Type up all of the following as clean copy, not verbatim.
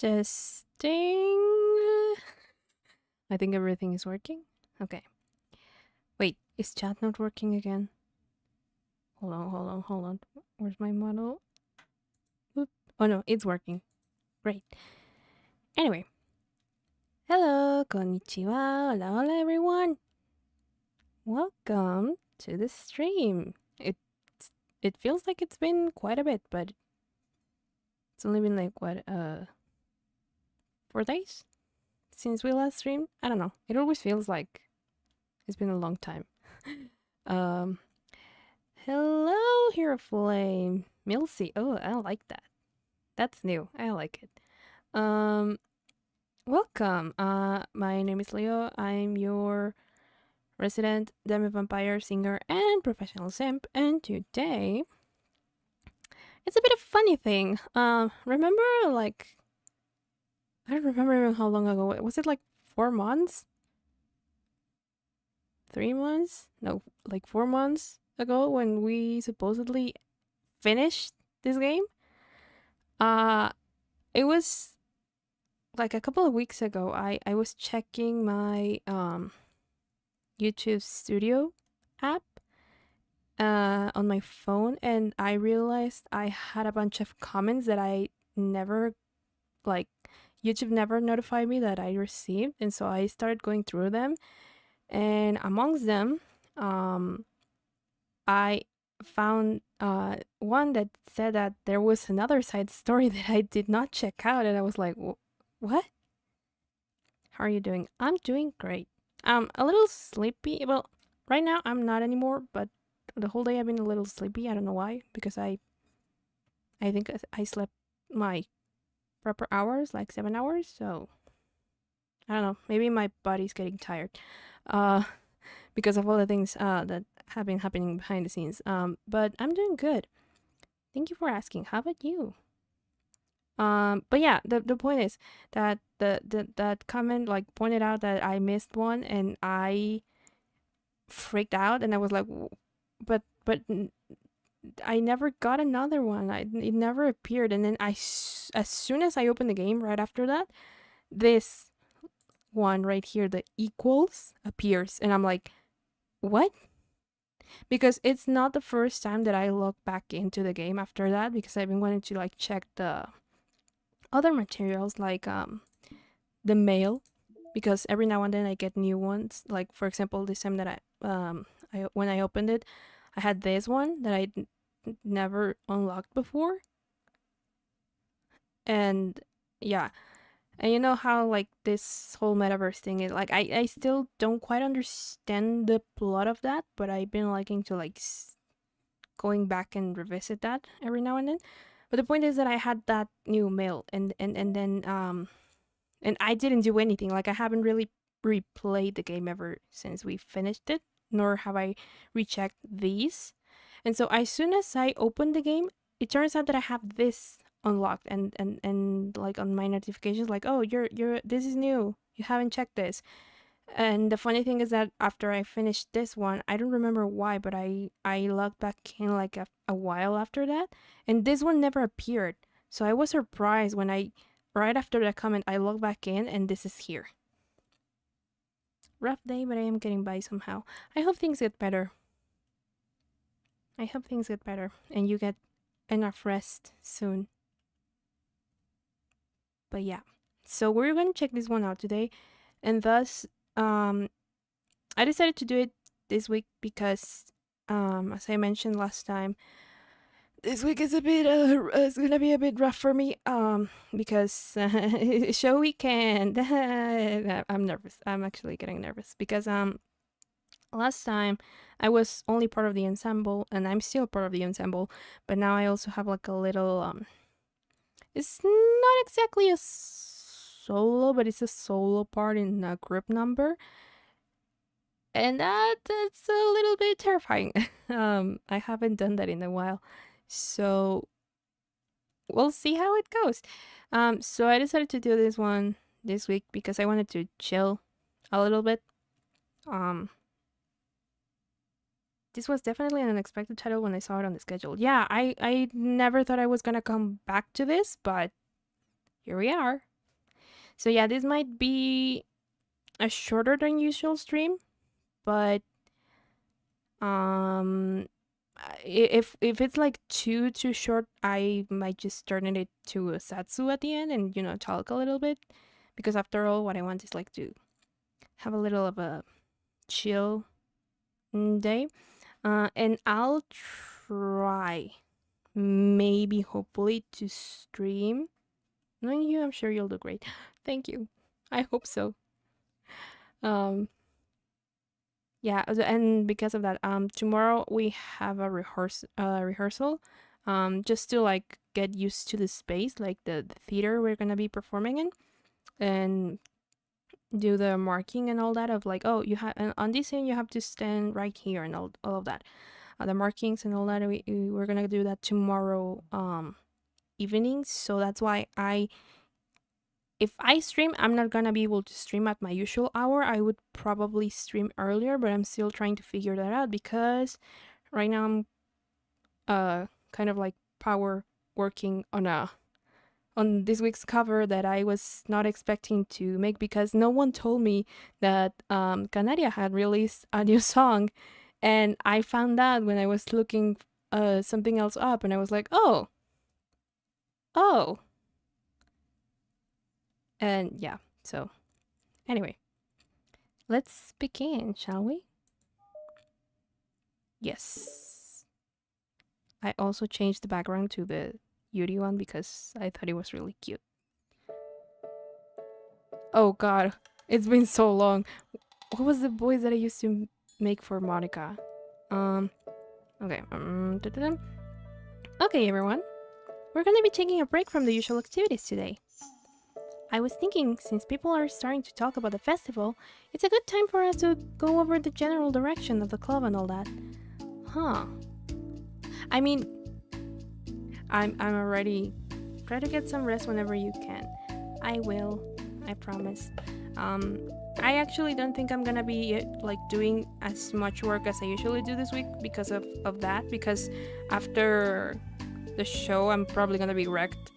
Testing. I think everything is working. Okay. Wait, is chat not working again? Hold on. Where's my model? Oop. Oh no, it's working. Great. Anyway. Hello, konnichiwa, hola everyone. Welcome to the stream. It feels like it's been quite a bit, but it's only been like what 4 days since we last streamed. I don't know. It always feels like it's been a long time. Hello, Hero Flame. Milsy. Oh, I like that. That's new. I like it. Welcome. My name is Leo. I'm your resident demi-vampire singer and professional simp, and today it's a bit of a funny thing. Remember, like, I don't remember even how long ago. Was it like 4 months? 3 months? No, like 4 months ago when we supposedly finished this game. It was like a couple of weeks ago. I was checking my YouTube Studio app on my phone, and I realized I had a bunch of comments that I never, like, YouTube never notified me that I received, and so I started going through them, and amongst them, I found one that said that there was another side story that I did not check out, and I was like, what? How are you doing? I'm doing great. I'm a little sleepy. Well, right now I'm not anymore, but the whole day I've been a little sleepy. I don't know why, because I think I slept my proper hours, like 7 hours, so I don't know. Maybe my body's getting tired. Because of all the things that have been happening behind the scenes. But I'm doing good. Thank you for asking. How about you? But yeah, the point is that that comment like pointed out that I missed one, and I freaked out, and I was like, but I never got another one. It never appeared, and then as soon as I opened the game, right after that, this one right here, the equals, appears, and I'm like, what? Because it's not the first time that I log back into the game after that, because I've been wanting to like check the other materials, like the mail, because every now and then I get new ones. Like, for example, this time that I when I opened it, I had this one that I never unlocked before, and yeah. And you know how like this whole metaverse thing is, like, I still don't quite understand the plot of that, but I've been liking to like going back and revisit that every now and then. But the point is that I had that new mail, and then and I didn't do anything. Like, I haven't really replayed the game ever since we finished it, nor have I rechecked these. And so as soon as I opened the game, it turns out that I have this unlocked, and like on my notifications, like, oh, you're this is new, you haven't checked this. And the funny thing is that after I finished this one, I don't remember why, but I logged back in like a while after that, and this one never appeared. So I was surprised when right after that comment, I logged back in, and this is here. Rough day, but I am getting by somehow. I hope things get better. I hope things get better, and you get enough rest soon. But yeah, so we're going to check this one out today, and thus I decided to do it this week because as I mentioned last time, this week is a bit it's gonna be a bit rough for me because show weekend. I'm nervous. I'm actually getting nervous because last time I was only part of the ensemble, and I'm still part of the ensemble, but now I also have like a little it's not exactly a solo, but it's a solo part in a group number, and that's a little bit terrifying. I haven't done that in a while, so we'll see how it goes. So I decided to do this one this week because I wanted to chill a little bit. This was definitely an unexpected title when I saw it on the schedule. Yeah, I never thought I was gonna come back to this, but here we are. So yeah, this might be a shorter than usual stream, but um if it's like too short, I might just turn it to a satsu at the end and talk a little bit, because after all, what I want is like to have a little of a chill day. And I'll try, maybe, hopefully, to stream. Knowing you, I'm sure you'll do great. Thank you. I hope so. Yeah, and because of that, tomorrow we have a rehearsal, just to like get used to the space, like the theater we're gonna be performing in, and do the marking and all that of like, oh, you have on this scene you have to stand right here and all of that, the markings and all that. We're gonna do that tomorrow evening, so that's why if I stream, I'm not gonna be able to stream at my usual hour. I would probably stream earlier, but I'm still trying to figure that out, because right now I'm kind of like power working on this week's cover that I was not expecting to make, because no one told me that Canaria had released a new song, and I found that when I was looking something else up, and I was like, oh. And yeah, so anyway, let's begin, shall we? Yes. I also changed the background to the Yuri one because I thought it was really cute. Oh god, it's been so long. What was the voice that I used to make for Monika? Okay. Okay, everyone. We're gonna be taking a break from the usual activities today. I was thinking, since people are starting to talk about the festival, it's a good time for us to go over the general direction of the club and all that. Huh. I mean, I'm already... Try to get some rest whenever you can. I will. I promise. I actually don't think I'm gonna be like doing as much work as I usually do this week because of that. Because after the show, I'm probably gonna be wrecked.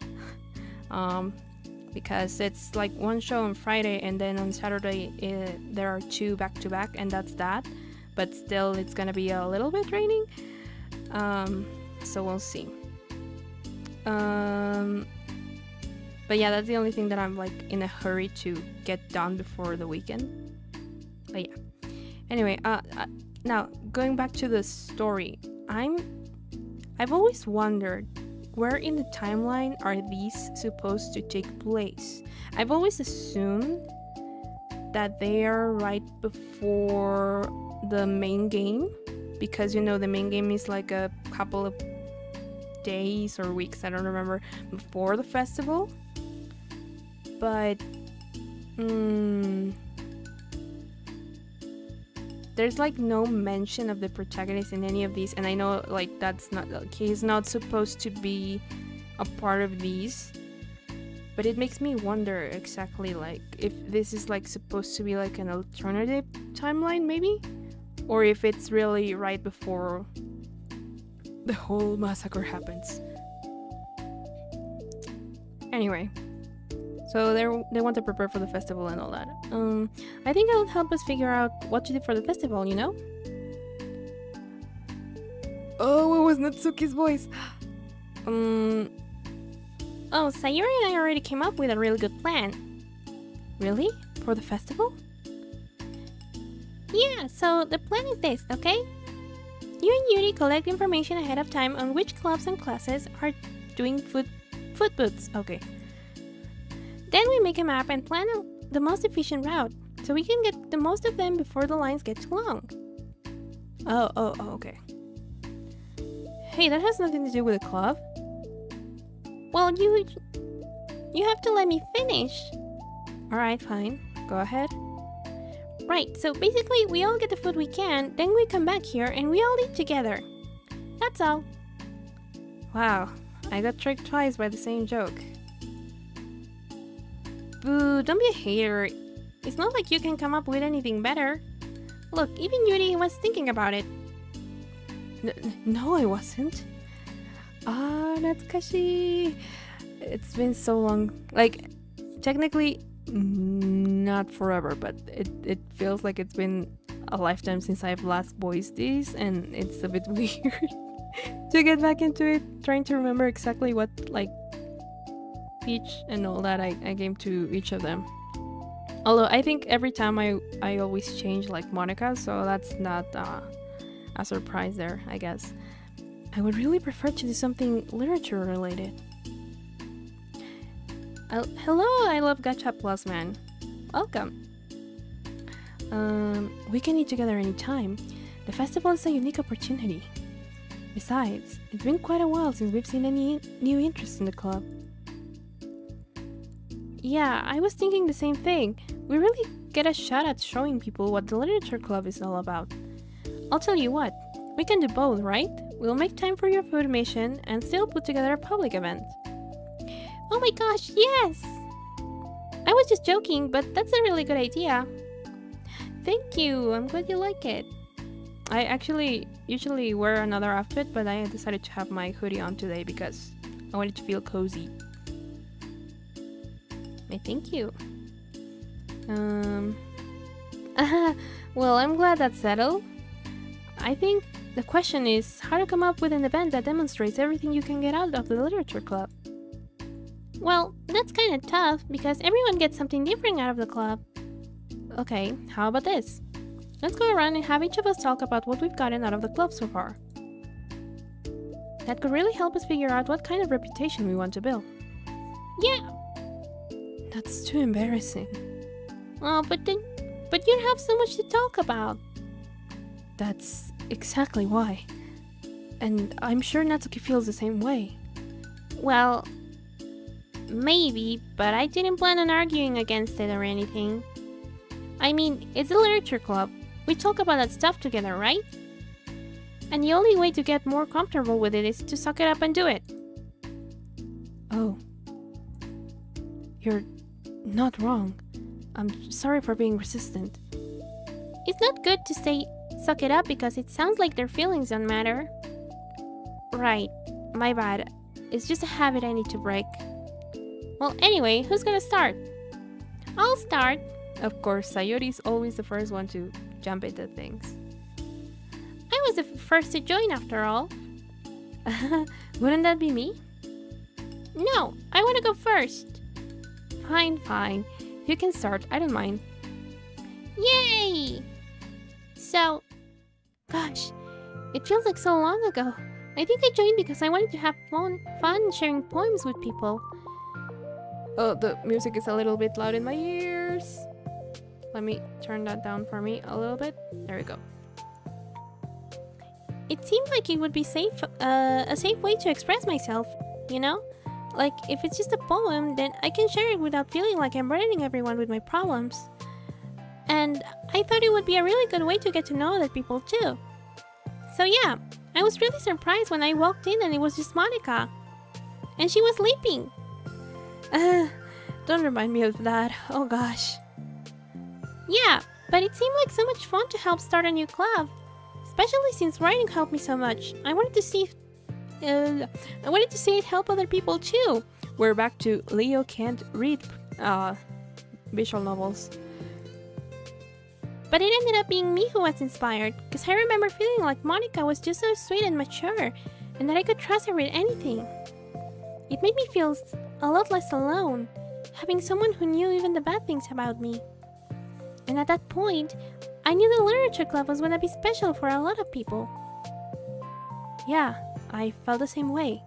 Because it's like one show on Friday and then on Saturday there are two back-to-back, and that's that. But still, it's gonna be a little bit draining. So we'll see. But yeah, that's the only thing that I'm like in a hurry to get done before the weekend. But yeah. Anyway, now going back to the story, I've always wondered, where in the timeline are these supposed to take place? I've always assumed that they are right before the main game, because the main game is like a couple of days or weeks, I don't remember, before the festival. But there's like no mention of the protagonist in any of these, and I know like that's not like, he's not supposed to be a part of these, but it makes me wonder exactly like if this is like supposed to be like an alternative timeline maybe, or if it's really right before the whole massacre happens. Anyway, so they want to prepare for the festival and all that. I think it'll help us figure out what to do for the festival, Oh, it was Natsuki's voice. Oh, Sayori and I already came up with a really good plan. Really? For the festival? Yeah, so the plan is this, okay? You and Yuri collect information ahead of time on which clubs and classes are doing food booths. Okay. Then we make a map and plan the most efficient route, so we can get the most of them before the lines get too long. Oh, okay. Hey, that has nothing to do with the club. Well, you have to let me finish. Alright, fine. Go ahead. Right, so basically we all get the food we can, then we come back here and we all eat together. That's all. Wow, I got tricked twice by the same joke. Boo, don't be a hater. It's not like you can come up with anything better. Look, even Yuri was thinking about it. No, I wasn't. Natsukashi. It's been so long. Like, technically, Not forever, but it feels like it's been a lifetime since I've last voiced these, and it's a bit weird to get back into it, trying to remember exactly what, like, speech and all that I gave to each of them. Although I think every time I always change, like, monika, so that's not a surprise there, I guess. I would really prefer to do something literature related. Hello, I love Gacha Plus man. Welcome. We can eat together anytime. The festival is a unique opportunity. Besides, it's been quite a while since we've seen any new interest in the club. Yeah, I was thinking the same thing. We really get a shot at showing people what the literature club is all about. I'll tell you what, we can do both, right? We'll make time for your food mission and still put together a public event. Oh my gosh, yes! I was just joking, but that's a really good idea. Thank you, I'm glad you like it. I actually usually wear another outfit, but I decided to have my hoodie on today because I wanted to feel cozy. Thank you. Well, I'm glad that's settled. I think the question is how to come up with an event that demonstrates everything you can get out of the literature club. Well, that's kind of tough because everyone gets something different out of the club. Okay, how about this? Let's go around and have each of us talk about what we've gotten out of the club so far. That could really help us figure out what kind of reputation we want to build. Yeah! That's too embarrassing. Oh, but you'd have so much to talk about. That's exactly why. And I'm sure Natsuki feels the same way. Well, maybe, but I didn't plan on arguing against it or anything. I mean, it's a literature club. We talk about that stuff together, right? And the only way to get more comfortable with it is to suck it up and do it. Oh. You're not wrong. I'm sorry for being resistant. It's not good to say suck it up because it sounds like their feelings don't matter. Right, my bad. It's just a habit I need to break. Well, anyway, who's gonna start? I'll start. Of course, Sayori's always the first one to jump into things. I was the first to join after all. Wouldn't that be me? No, I want to go first. Fine. You can start, I don't mind. Yay! So, gosh, it feels like so long ago. I think I joined because I wanted to have fun sharing poems with people. Oh, the music is a little bit loud in my ears. Let me turn that down for me a little bit. There we go. It seemed like it would be a safe way to express myself, you know? Like, if it's just a poem, then I can share it without feeling like I'm burdening everyone with my problems. And I thought it would be a really good way to get to know other people too. So yeah, I was really surprised when I walked in and it was just Monika. And she was sleeping. Don't remind me of that. Oh gosh. Yeah, but it seemed like so much fun to help start a new club. Especially since writing helped me so much. I wanted to see it help other people too. We're back to Leo can't read visual novels. But it ended up being me who was inspired, because I remember feeling like Monika was just so sweet and mature, and that I could trust her with anything. It made me feel a lot less alone, having someone who knew even the bad things about me. And at that point, I knew the literature club was going to be special for a lot of people. Yeah, I felt the same way.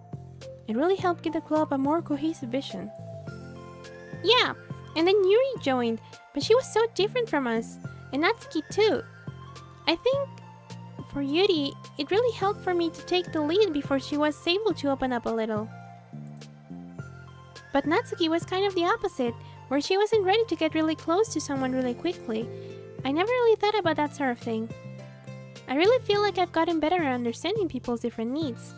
It really helped give the club a more cohesive vision. Yeah, and then Yuri joined, but she was so different from us, and Natsuki too. I think for Yuri, it really helped for me to take the lead before she was able to open up a little. But Natsuki was kind of the opposite, where she wasn't ready to get really close to someone really quickly. I never really thought about that sort of thing. I really feel like I've gotten better at understanding people's different needs.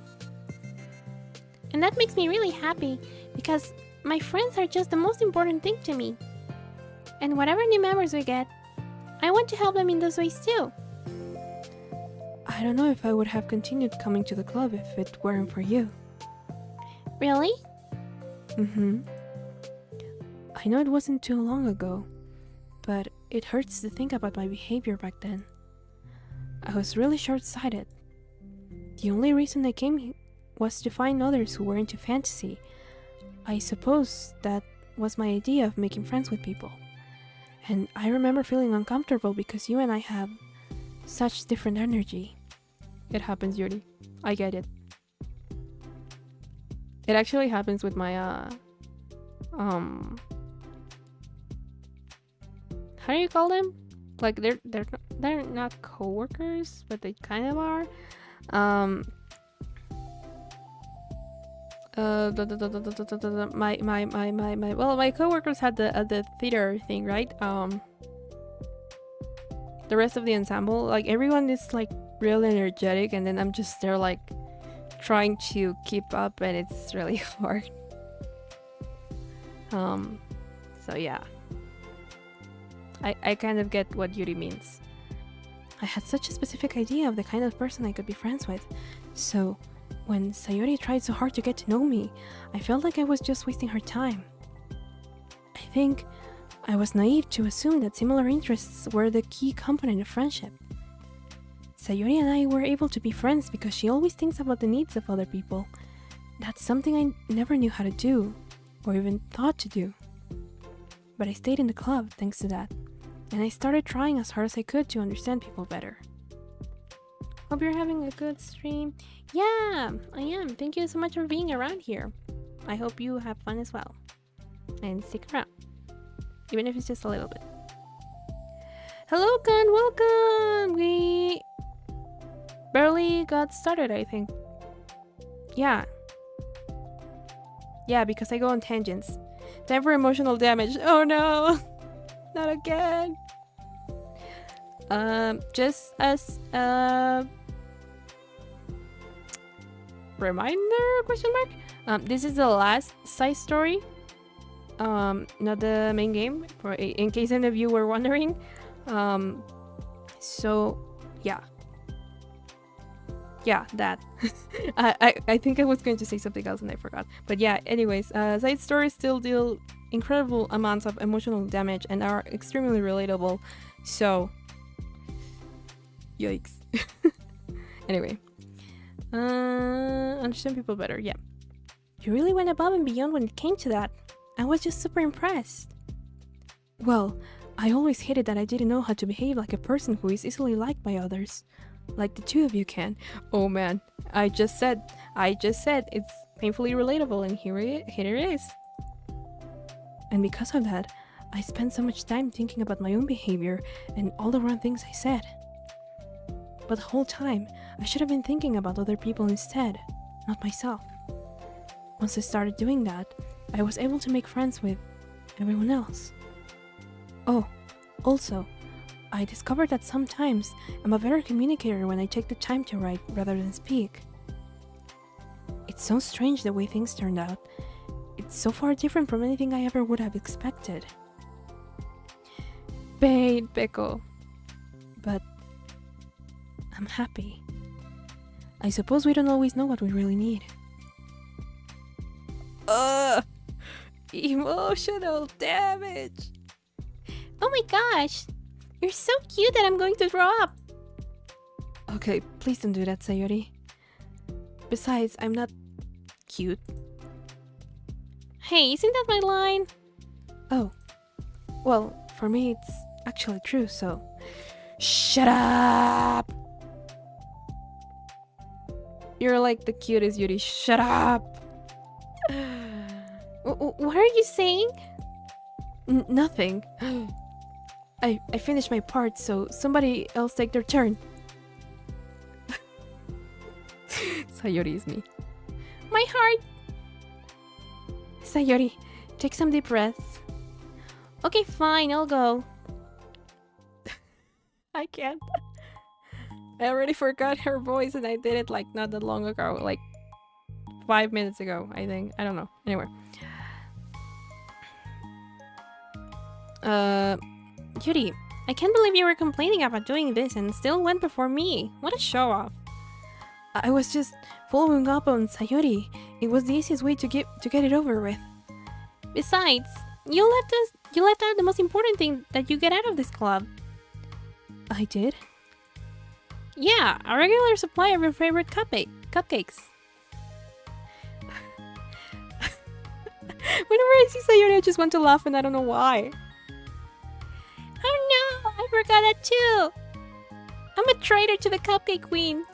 And that makes me really happy, because my friends are just the most important thing to me. And whatever new members we get, I want to help them in those ways too. I don't know if I would have continued coming to the club if it weren't for you. Really? I know it wasn't too long ago, but it hurts to think about my behavior back then. I was really short-sighted. The only reason I came was to find others who were into fantasy. I suppose that was my idea of making friends with people. And I remember feeling uncomfortable because you and I have such different energy. It happens, Yuri. I get it. It actually happens with my how do you call them? Like they're not coworkers, but they kind of are. My coworkers had the theater thing, right? The rest of the ensemble, like everyone is like real energetic, and then I'm just there like trying to keep up, and it's really hard. So yeah, I kind of get what Yuri means. I had such a specific idea of the kind of person I could be friends with, so when Sayori tried so hard to get to know me, I felt like I was just wasting her time. I think I was naive to assume that similar interests were the key component of friendship. Sayori and I were able to be friends because she always thinks about the needs of other people. That's something I never knew how to do, or even thought to do. But I stayed in the club thanks to that, and I started trying as hard as I could to understand people better. Hope you're having a good stream. Yeah, I am. Thank you so much for being around here. I hope you have fun as well. And stick around, even if it's just a little bit. Hello, Gun. Welcome. We barely got started, I think. Yeah, because I go on tangents. Time for emotional damage. Oh no, not again. Just as reminder, question mark. This is the last side story. Not the main game, for in case any of you were wondering. So yeah, that. I think I was going to say something else and I forgot. But yeah, anyways, side stories still deal incredible amounts of emotional damage and are extremely relatable. So yikes. Anyway, understand people better. Yeah, you really went above and beyond when it came to that. I was just super impressed. Well, I always hated that I didn't know how to behave like a person who is easily liked by others, like the two of you can. Oh man, I just said it's painfully relatable, and here it is. And because of that, I spent so much time thinking about my own behavior and all the wrong things I said. But the whole time, I should have been thinking about other people instead, not myself. Once I started doing that, I was able to make friends with everyone else. Oh, also, I discovered that sometimes I'm a better communicator when I take the time to write rather than speak. It's so strange the way things turned out. It's so far different from anything I ever would have expected. Pain, Peko. But I'm happy. I suppose we don't always know what we really need. Emotional damage. Oh my gosh, you're so cute that I'm going to throw up. Okay, please don't do that, Sayori. Besides, I'm not cute. Hey, isn't that my line? Oh, well, for me it's actually true, so shut up! You're like the cutest, Yuri. Shut up! What are you saying? Nothing. I finished my part, so somebody else take their turn. Sayori is me. My heart! Sayori, take some deep breaths. Okay, fine, I'll go. I can't. I already forgot her voice and I did it like not that long ago, like 5 minutes ago, I think. I don't know. Anyway. Yuri, I can't believe you were complaining about doing this and still went before me. What a show off. I was just following up on Sayori. It was the easiest way to get it over with. Besides, You left out the most important thing that you get out of this club. I did? Yeah, a regular supply of your favorite cupcakes. Whenever I see Sayori, I just want to laugh and I don't know why. Oh no, I forgot that too. I'm a traitor to the cupcake queen.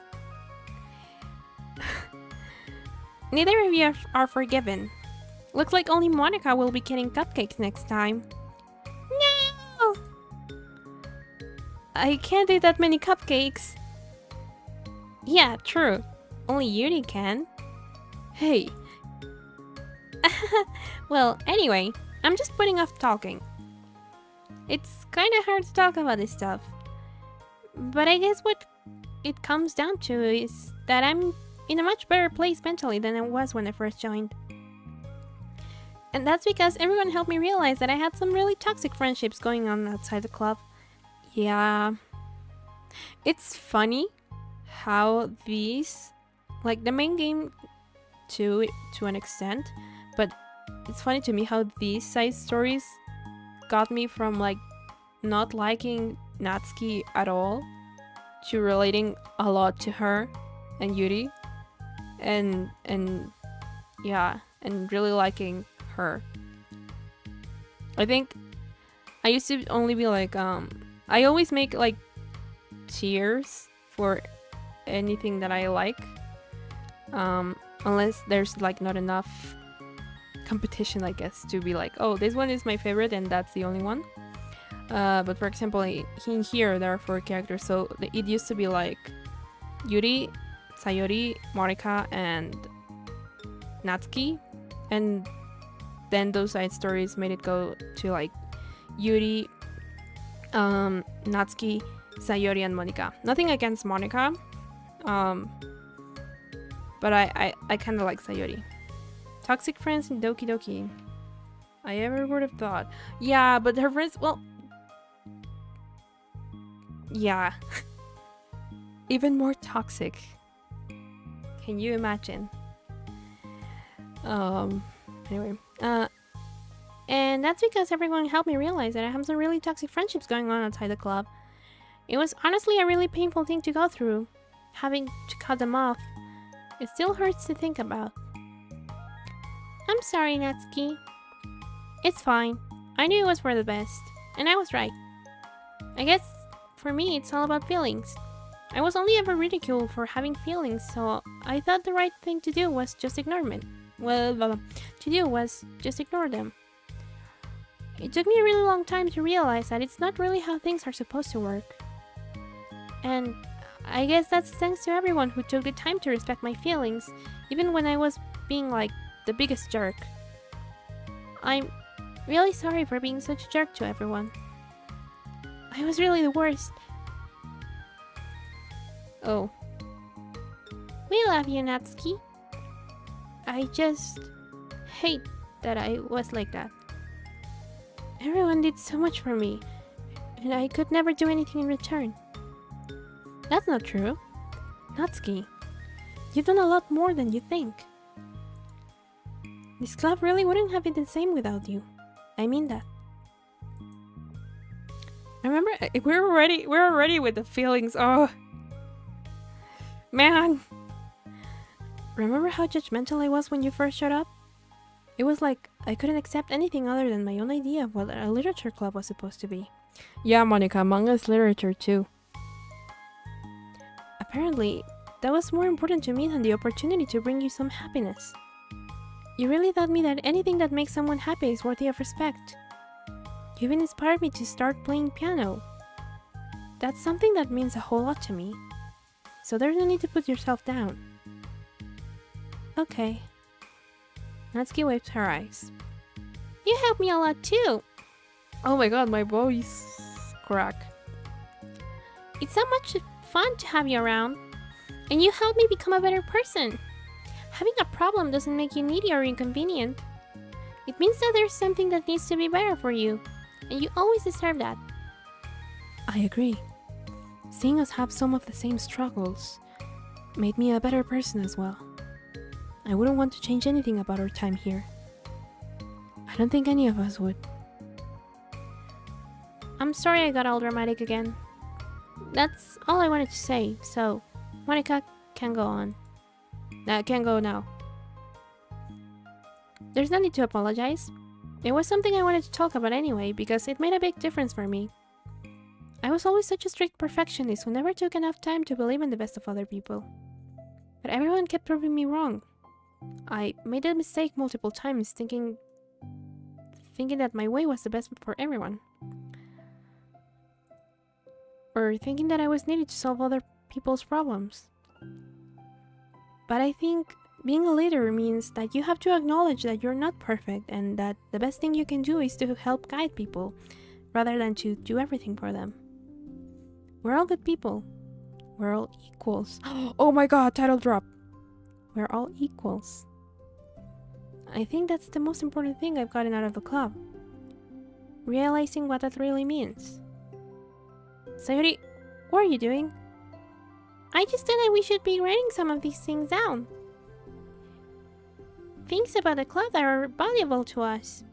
Neither of you are forgiven. Looks like only Monika will be getting cupcakes next time. No! I can't eat that many cupcakes. Yeah, true. Only Yuri can. Hey. Well, anyway, I'm just putting off talking. It's kinda hard to talk about this stuff. But I guess what it comes down to is that I'm in a much better place mentally than I was when I first joined. And that's because everyone helped me realize that I had some really toxic friendships going on outside the club. Yeah. It's funny how these, like the main game to an extent, but it's funny to me how these side stories got me from like not liking Natsuki at all to relating a lot to her and Yuri and yeah, and really liking her. I think I used to only be like I always make like tiers for anything that I like, unless there's like not enough competition, I guess, to be like, oh, this one is my favorite and that's the only one. But for example, in here there are 4 characters, so it used to be like Yuri, Sayori, Monika, and Natsuki, and then those side stories made it go to like Yuri, Natsuki, Sayori, and Monika. Nothing against Monika, but I kind of like Sayori. Toxic friends in Doki Doki. I ever would have thought. Yeah, but her friends, well, yeah. Even more toxic. Can you imagine? Anyway. And that's because everyone helped me realize that I have some really toxic friendships going on outside the club. It was honestly a really painful thing to go through. Having to cut them off. It still hurts to think about. I'm sorry, Natsuki. It's fine. I knew it was for the best. And I was right. I guess, for me, it's all about feelings. I was only ever ridiculed for having feelings, so I thought the right thing to do was just ignore them. Just ignore them. It took me a really long time to realize that it's not really how things are supposed to work. And I guess that's thanks to everyone who took the time to respect my feelings, even when I was being like the biggest jerk. I'm really sorry for being such a jerk to everyone. I was really the worst. Oh. We love you, Natsuki. I just hate that I was like that. Everyone did so much for me, and I could never do anything in return. That's not true. Natsuki, you've done a lot more than you think. This club really wouldn't have been the same without you. I mean that. Remember, we're already with the feelings. Oh, man. Remember how judgmental I was when you first showed up? It was like I couldn't accept anything other than my own idea of what a literature club was supposed to be. Yeah, Monika, manga is literature too. Apparently, that was more important to me than the opportunity to bring you some happiness. You really taught me that anything that makes someone happy is worthy of respect. You even inspired me to start playing piano. That's something that means a whole lot to me. So there's no need to put yourself down. Okay. Natsuki wipes her eyes. You helped me a lot too. Oh my god, my voice crack. It's so much fun to have you around. And you helped me become a better person. Having a problem doesn't make you needy or inconvenient. It means that there's something that needs to be better for you. And you always deserve that. I agree. Seeing us have some of the same struggles made me a better person as well. I wouldn't want to change anything about our time here. I don't think any of us would. I'm sorry I got all dramatic again. That's all I wanted to say, so Monika can go on. Can go now. There's no need to apologize. It was something I wanted to talk about anyway, because it made a big difference for me. I was always such a strict perfectionist who never took enough time to believe in the best of other people. But everyone kept proving me wrong. I made a mistake multiple times, thinking that my way was the best for everyone. Or thinking that I was needed to solve other people's problems. But I think being a leader means that you have to acknowledge that you're not perfect and that the best thing you can do is to help guide people, rather than to do everything for them. We're all good people. We're all equals. Oh my god, title drop! We're all equals. I think that's the most important thing I've gotten out of the club. Realizing what that really means. Sayori, what are you doing? I just thought that we should be writing some of these things down. Things about the club that are valuable to us.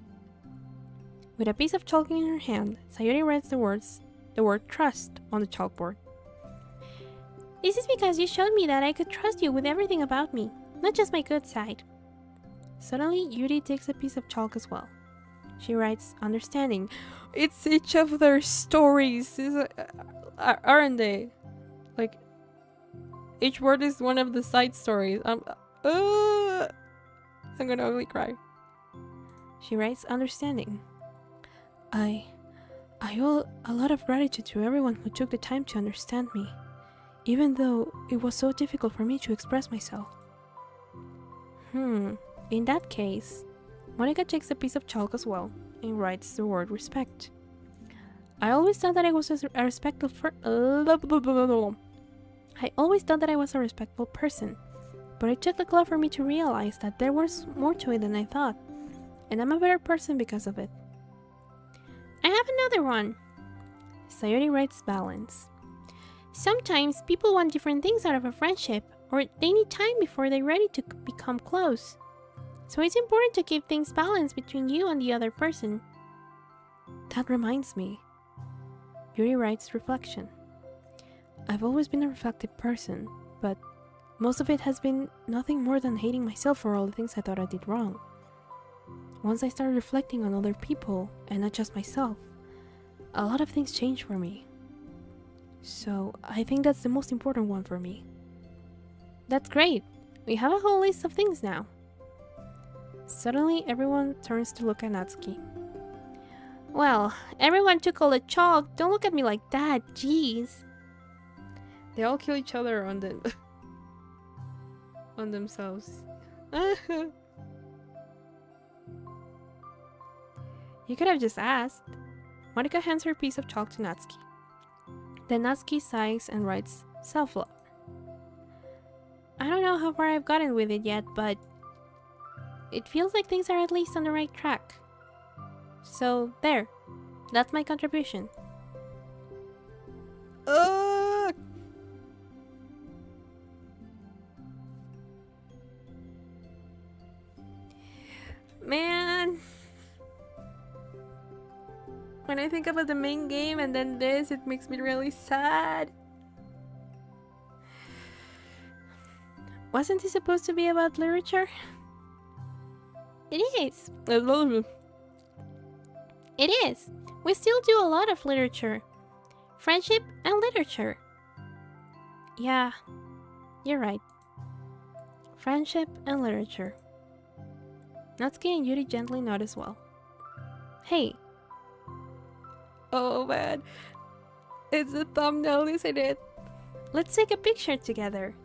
With a piece of chalk in her hand, Sayori writes the word trust on the chalkboard. This is because you showed me that I could trust you with everything about me, not just my good side. Suddenly, Yuri takes a piece of chalk as well. She writes, understanding. It's each of their stories, aren't they? Like, each word is one of the side stories. I'm gonna ugly cry. She writes, understanding. I owe a lot of gratitude to everyone who took the time to understand me, even though it was so difficult for me to express myself. In that case, Monika takes a piece of chalk as well and writes the word respect. I always thought that I was a respectful person, but it took the club for me to realize that there was more to it than I thought, and I'm a better person because of it. I have another one. Sayori writes balance. Sometimes people want different things out of a friendship, or they need time before they're ready to become close. So it's important to keep things balanced between you and the other person. That reminds me. Yuri writes reflection. I've always been a reflective person, but most of it has been nothing more than hating myself for all the things I thought I did wrong. Once I started reflecting on other people and not just myself, a lot of things changed for me. So I think that's the most important one for me. That's great. We have a whole list of things now. Suddenly, everyone turns to look at Natsuki. Well, everyone took all the chalk. Don't look at me like that, jeez. They all kill each other on themselves. You could have just asked. Monika hands her piece of chalk to Natsuki. Then Natsuki sighs and writes self-love. I don't know how far I've gotten with it yet, but it feels like things are at least on the right track. So, there. That's my contribution. Man. When I think about the main game and then this, it makes me really sad. Wasn't this supposed to be about literature? It is. It is. We still do a lot of literature. Friendship and literature. Yeah, you're right. Friendship and literature. Natsuki and Yuri gently nod as well. Hey. Oh man. It's a thumbnail, isn't it? Let's take a picture together.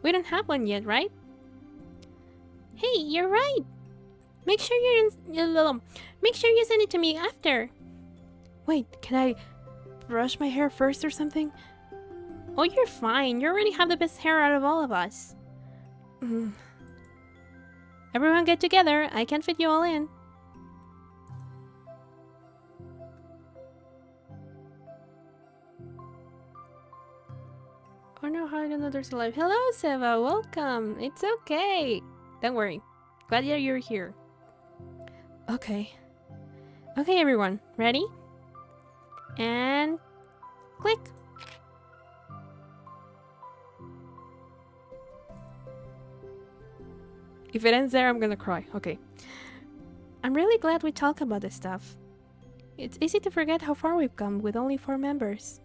We don't have one yet, right? Hey, you're right. Make sure you send it to me after. Wait, can I brush my hair first or something? Oh, you're fine. You already have the best hair out of all of us. Everyone get together. I can't fit you all in. Oh no, how do I know there's a live? Hello, Seva. Welcome. It's okay. Don't worry. Glad that you're here. Okay. Okay, everyone. Ready? And click. If it ends there, I'm gonna cry. Okay. I'm really glad we talk about this stuff. It's easy to forget how far we've come with only 4 members.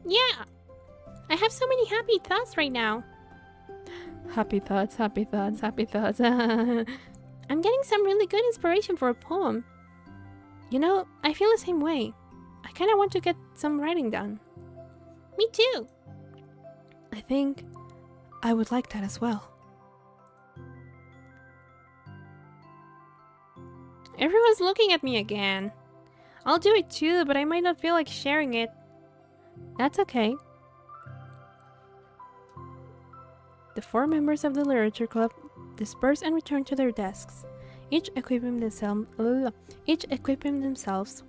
Yeah! I have so many happy thoughts right now. Happy thoughts, happy thoughts, happy thoughts. I'm getting some really good inspiration for a poem. You know, I feel the same way. I kinda want to get some writing done. Me too! I think I would like that as well. Everyone's looking at me again. I'll do it too, but I might not feel like sharing it. That's okay. The 4 members of the literature club disperse and return to their desks, each equipping themselves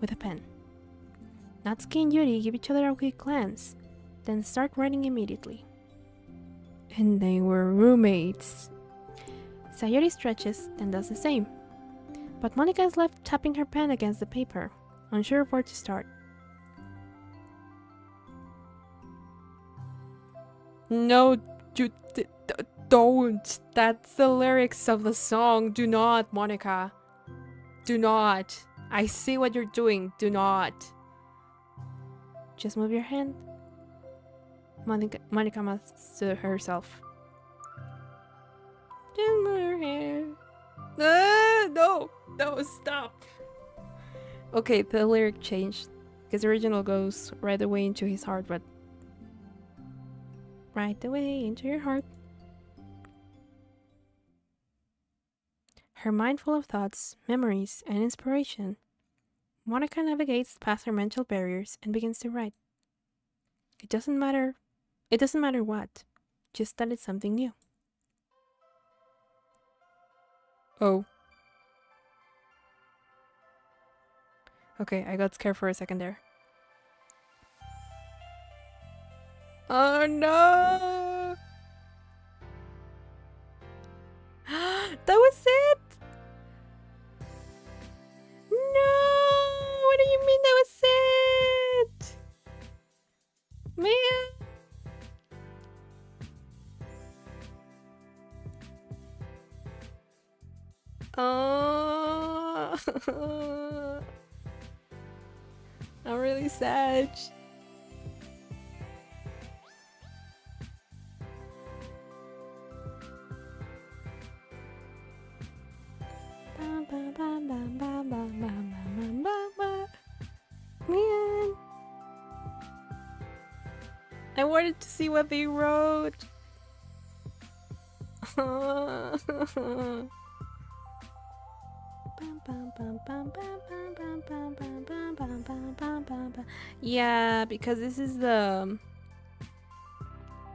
with a pen. Natsuki and Yuri give each other a quick glance, then start writing immediately. And they were roommates. Sayori stretches, then does the same. But Monika is left tapping her pen against the paper, unsure of where to start. No, you don't. That's the lyrics of the song. Do not, Monika. Do not. I see what you're doing. Do not. Just move your hand. Monika must to herself. Just move your hand. No, stop. Okay, the lyric changed. Because the original goes right away into his heart, but right away into your heart. Her mind full of thoughts, memories, and inspiration, Monika navigates past her mental barriers and begins to write. It doesn't matter what, just that it's something new. Oh. Okay, I got scared for a second there. Oh no! That was it! No! What do you mean that was it? Man! Oh! I'm really sad. Man, I wanted to see what they wrote. Yeah, because this is the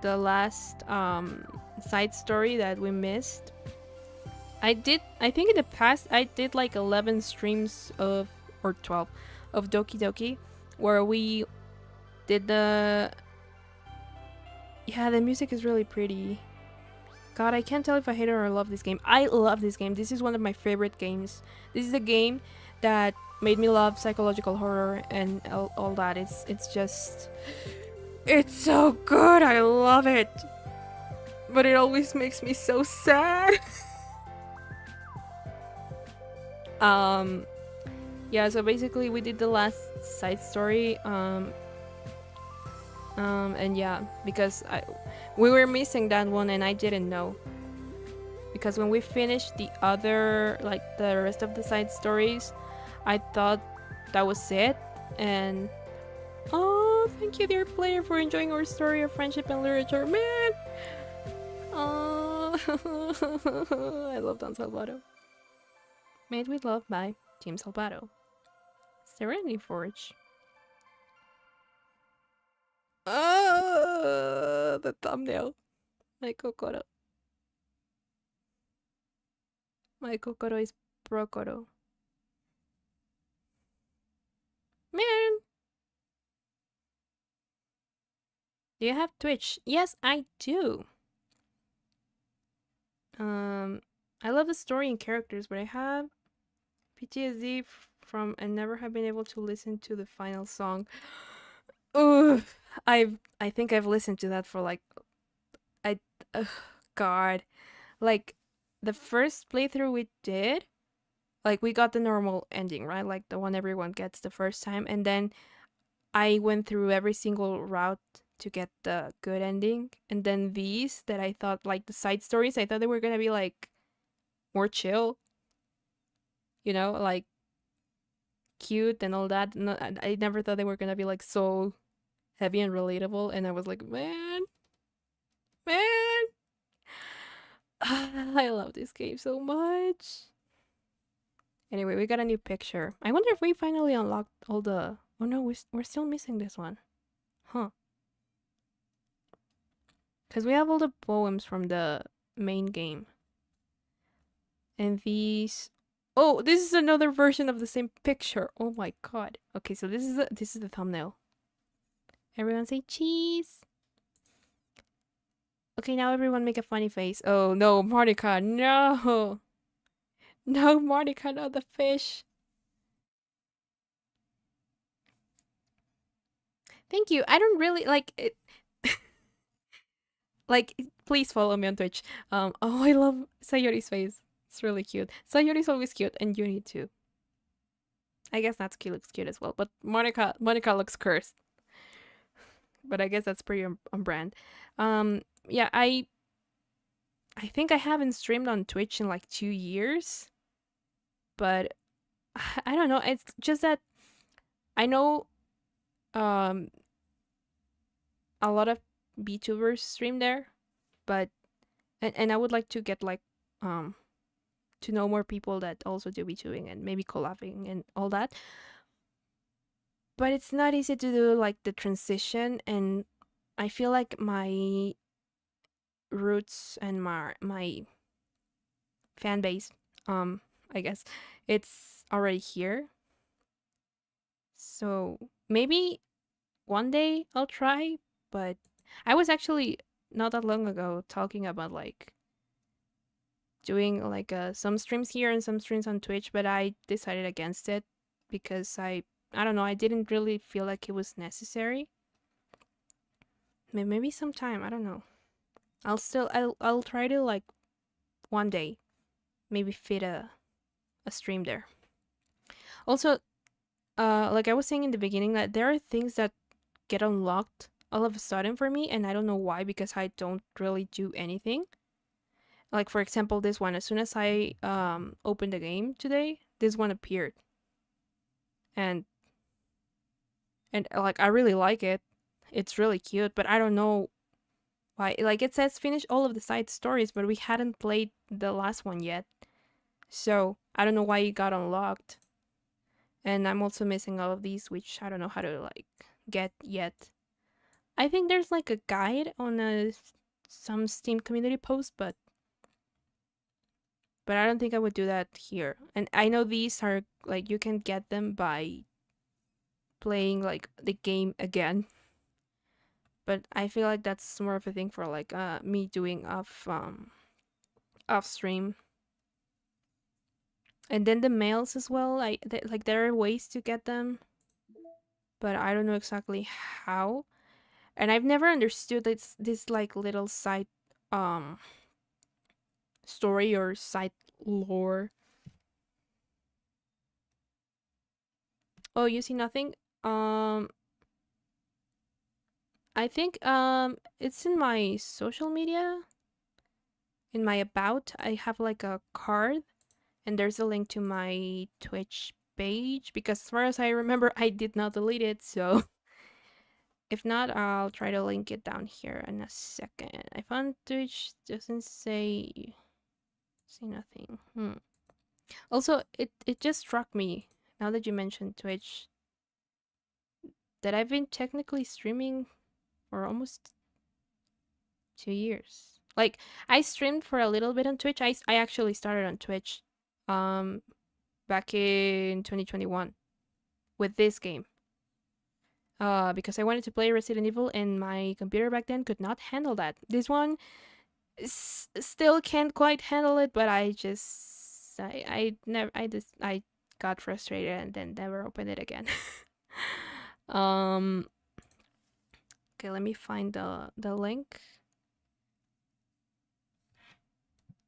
last side story that we missed. I think in the past I did like 11 streams of, or 12, of Doki Doki, where we did the... Yeah, the music is really pretty. God, I can't tell if I hate it or love this game. I love this game. This is one of my favorite games. This is a game that made me love psychological horror and all that. It's just... It's so good! I love it! But it always makes me so sad. Yeah, so basically we did the last side story, and yeah, because we were missing that one and I didn't know. Because when we finished the other, like the rest of the side stories, I thought that was it. And oh, thank you, dear player, for enjoying our story of friendship and literature, man. Oh, I love Don Salvato. Made with love by Team Salvato. Serenity Forge. The thumbnail. My kokoro. My kokoro is brokoro. Man! Do you have Twitch? Yes, I do. I love the story and characters, but I have PTSD from and never have been able to listen to the final song. Ugh. I think I've listened to that for like I ugh, God. Like the first playthrough we did, like we got the normal ending, right? Like the one everyone gets the first time, and then I went through every single route to get the good ending, and then these that I thought like the side stories, I thought they were gonna be like more chill, like cute and all that. No, I never thought they were gonna be like so heavy and relatable, and I was like, man, I love this game so much. Anyway, we got a new picture. I wonder if we finally unlocked all the. Oh no, we're still missing this one, huh? Because we have all the poems from the main game. And these. Oh, this is another version of the same picture. Oh my god. Okay, so this is the thumbnail. Everyone say cheese. Okay, now everyone make a funny face. Oh no, Monica, no. No, Monica, not the fish. Thank you. I don't really like it. Like, please follow me on Twitch. Oh, I love Sayori's face. It's really cute. Sayori's always cute, and you need to. I guess Natsuki looks cute as well, but Monica looks cursed. But I guess that's pretty on brand. Yeah, I think I haven't streamed on Twitch in like 2 years, but I don't know. It's just that I know um a lot of VTubers stream there, but and I would like to get like um to know more people that also do VTubing and maybe collabing and all that. But it's not easy to do like the transition, and I feel like my roots and my fan base, I guess it's already here. So maybe one day I'll try, but I was actually not that long ago talking about like doing like some streams here and some streams on Twitch, but I decided against it because I don't know, I didn't really feel like it was necessary. Maybe sometime, I don't know. I'll try to like one day maybe fit a stream there. Also, like I was saying in the beginning, that there are things that get unlocked all of a sudden for me, and I don't know why, because I don't really do anything. Like for example, this one. As soon as I opened the game today, this one appeared, and like I really like it. It's really cute, but I don't know why. Like it says finish all of the side stories, but we hadn't played the last one yet, so I don't know why it got unlocked. And I'm also missing all of these, which I don't know how to like get yet. I think there's like a guide on some Steam community post, but I don't think I would do that here. And I know these are like you can get them by playing like the game again. But I feel like that's more of a thing for like me doing off stream. And then the mails as well. Like there are ways to get them, but I don't know exactly how. And I've never understood this like little side um story or side lore. Oh, you see nothing? I think it's in my social media. In my about, I have like a card, and there's a link to my Twitch page, because as far as I remember, I did not delete it, so if not, I'll try to link it down here in a second. I found Twitch, doesn't say nothing. Also, it just struck me, now that you mentioned Twitch, that I've been technically streaming for almost 2 years. Like, I streamed for a little bit on Twitch. I actually started on Twitch back in 2021 with this game. Because I wanted to play Resident Evil, and my computer back then could not handle that. This one still can't quite handle it, but I got frustrated and then never opened it again. Okay, let me find the link.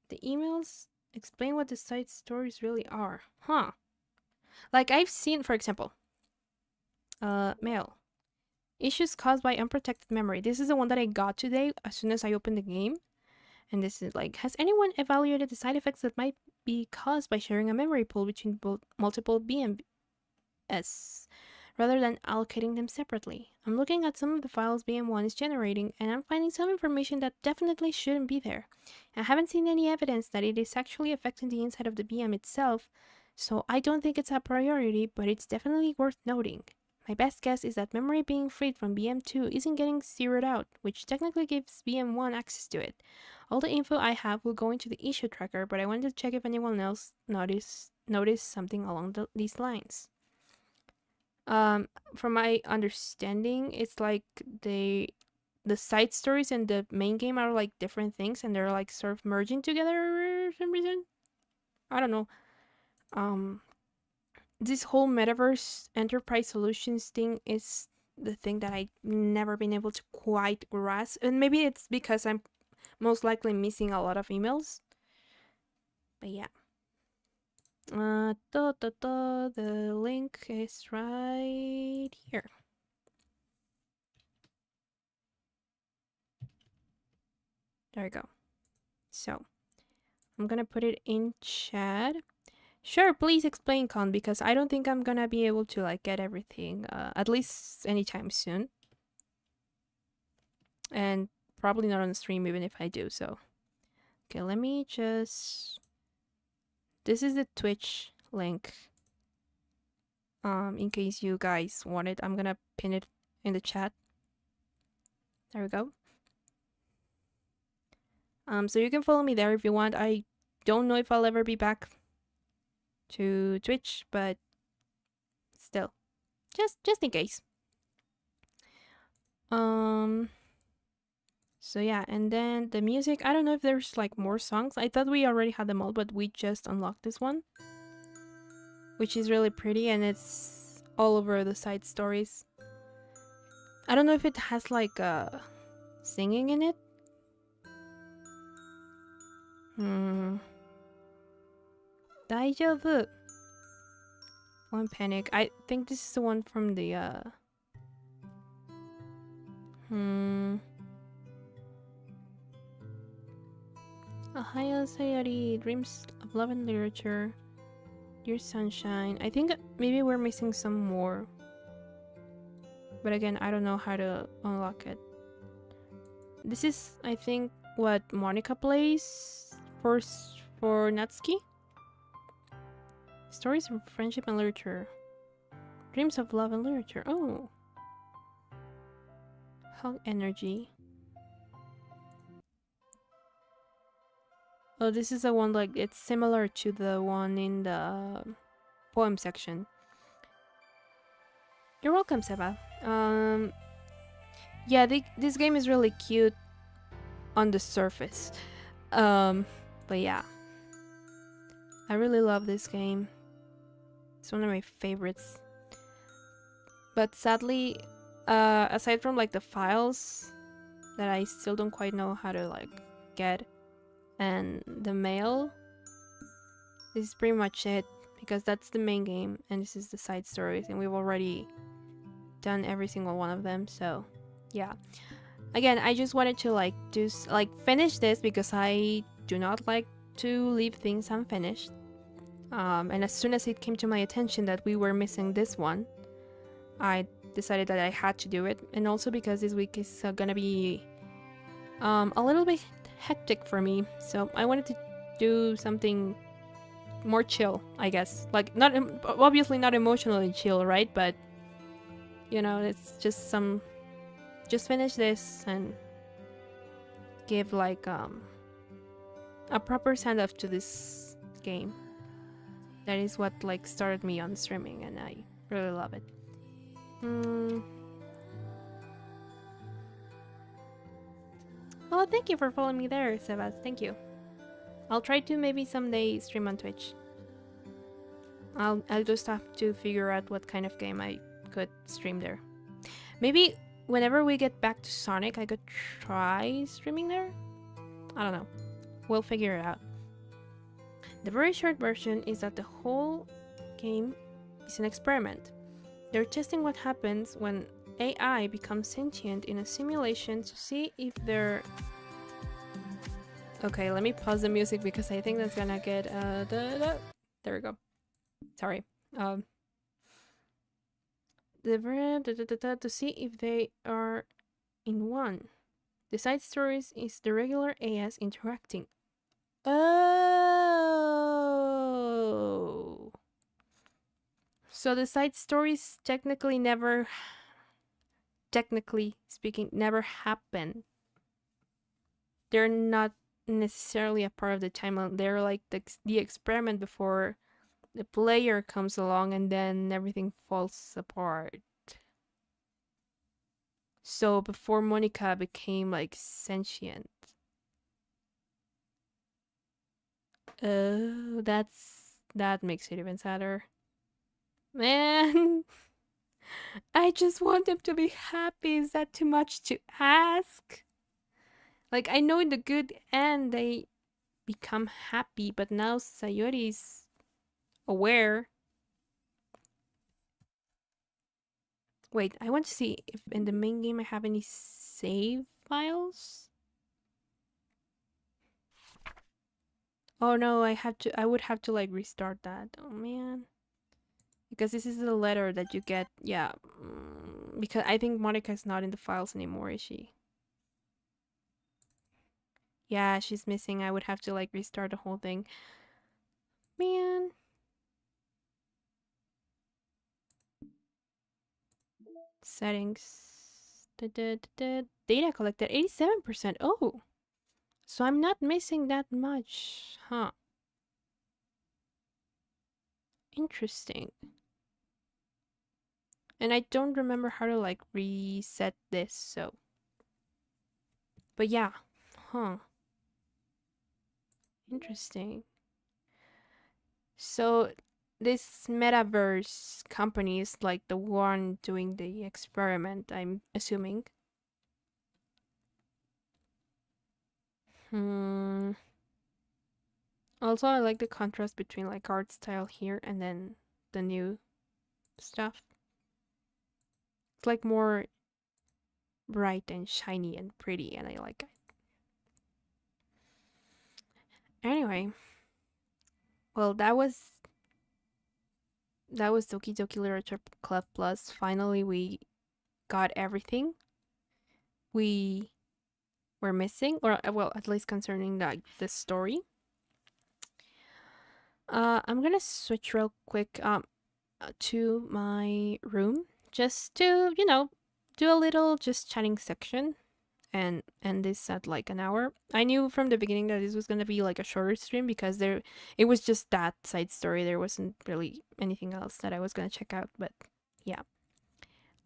The emails explain what the side stories really are. Huh. Like I've seen, for example, mail. Issues caused by unprotected memory. This is the one that I got today as soon as I opened the game. And this is like, has anyone evaluated the side effects that might be caused by sharing a memory pool between multiple BMS rather than allocating them separately? I'm looking at some of the files BM1 is generating and I'm finding some information that definitely shouldn't be there. I haven't seen any evidence that it is actually affecting the inside of the BM itself, so I don't think it's a priority, but it's definitely worth noting. My best guess is that memory being freed from BM2 isn't getting zeroed out, which technically gives BM1 access to it. All the info I have will go into the issue tracker, but I wanted to check if anyone else noticed something along these lines. From my understanding, it's like the side stories and the main game are like different things, and they're like sort of merging together for some reason. I don't know. This whole metaverse enterprise solutions thing is the thing that I've never been able to quite grasp, and maybe it's because I'm most likely missing a lot of emails. But yeah. The link is right here. There we go. So I'm gonna put it in chat. Sure, please explain, Con, because I don't think I'm gonna be able to like get everything, at least anytime soon. And probably not on stream even if I do, so. Okay, let me just... This is the Twitch link. In case you guys want it, I'm gonna pin it in the chat. There we go. So you can follow me there if you want. I don't know if I'll ever be back to Twitch, but still, just in case. So yeah, and then the music, I don't know if there's like more songs. I thought we already had them all, but we just unlocked this one, which is really pretty, and it's all over the side stories. I don't know if it has like singing in it. Daijoubu. One panic. I think this is the one from the Ohio Sayori, Dreams of Love and Literature, Dear Sunshine. I think maybe we're missing some more. But again, I don't know how to unlock it. This is, I think, what Monika plays for Natsuki? Stories of Friendship and Literature. Dreams of Love and Literature. Oh. Hug Energy. Oh, this is the one, like, it's similar to the one in the poem section. You're welcome, Seba. Yeah, this game is really cute on the surface. But yeah. I really love this game. It's one of my favorites. But sadly, aside from like the files that I still don't quite know how to like get, and the mail, this is pretty much it, because that's the main game and this is the side stories, and we've already done every single one of them. So yeah, again, I just wanted to like finish this because I do not like to leave things unfinished. And as soon as it came to my attention that we were missing this one, I decided that I had to do it. And also because this week is gonna be a little bit hectic for me, so I wanted to do something more chill, I guess. Like, not obviously not emotionally chill, right? But you know, it's just finish this and give like a proper send off to this game. That is what like started me on streaming, and I really love it. Well, thank you for following me there, Sebas. Thank you. I'll try to maybe someday stream on Twitch. I'll just have to figure out what kind of game I could stream there. Maybe whenever we get back to Sonic, I could try streaming there. I don't know. We'll figure it out. The very short version is that the whole game is an experiment. They're testing what happens when AI becomes sentient in a simulation to see if they're... Okay, let me pause the music because I think that's gonna get... There we go. Sorry. To see if they are in one. The side stories is the regular AS interacting. Oh. So the side stories technically speaking, never happen. They're not necessarily a part of the timeline. They're like the experiment before the player comes along and then everything falls apart. So before Monika became like sentient. Oh, that makes it even sadder. Man, I just want them to be happy. Is that too much to ask? Like, I know in the good end they become happy, but now Sayori is aware. Wait, I want to see if in the main game I have any save files. Oh no, I would have to like restart that. Oh man. Because this is the letter that you get. Yeah. Because I think Monika is not in the files anymore, is she? Yeah, she's missing. I would have to like restart the whole thing. Man. Settings. Data collected 87%. Oh. So I'm not missing that much. Huh. Interesting. And I don't remember how to like reset this, so. But yeah. Huh. Interesting. So this metaverse company is like the one doing the experiment, I'm assuming. Also, I like the contrast between like art style here and then the new stuff. It's like more bright and shiny and pretty, and I like it. Anyway, well, that was Doki Doki Literature Club Plus. Finally, we got everything we were missing, or well, at least concerning the story. I'm gonna switch real quick to my room just to, you know, do a little just chatting section and this at like an hour. I knew from the beginning that this was gonna be like a shorter stream because it was just that side story. There wasn't really anything else that I was gonna check out, but yeah.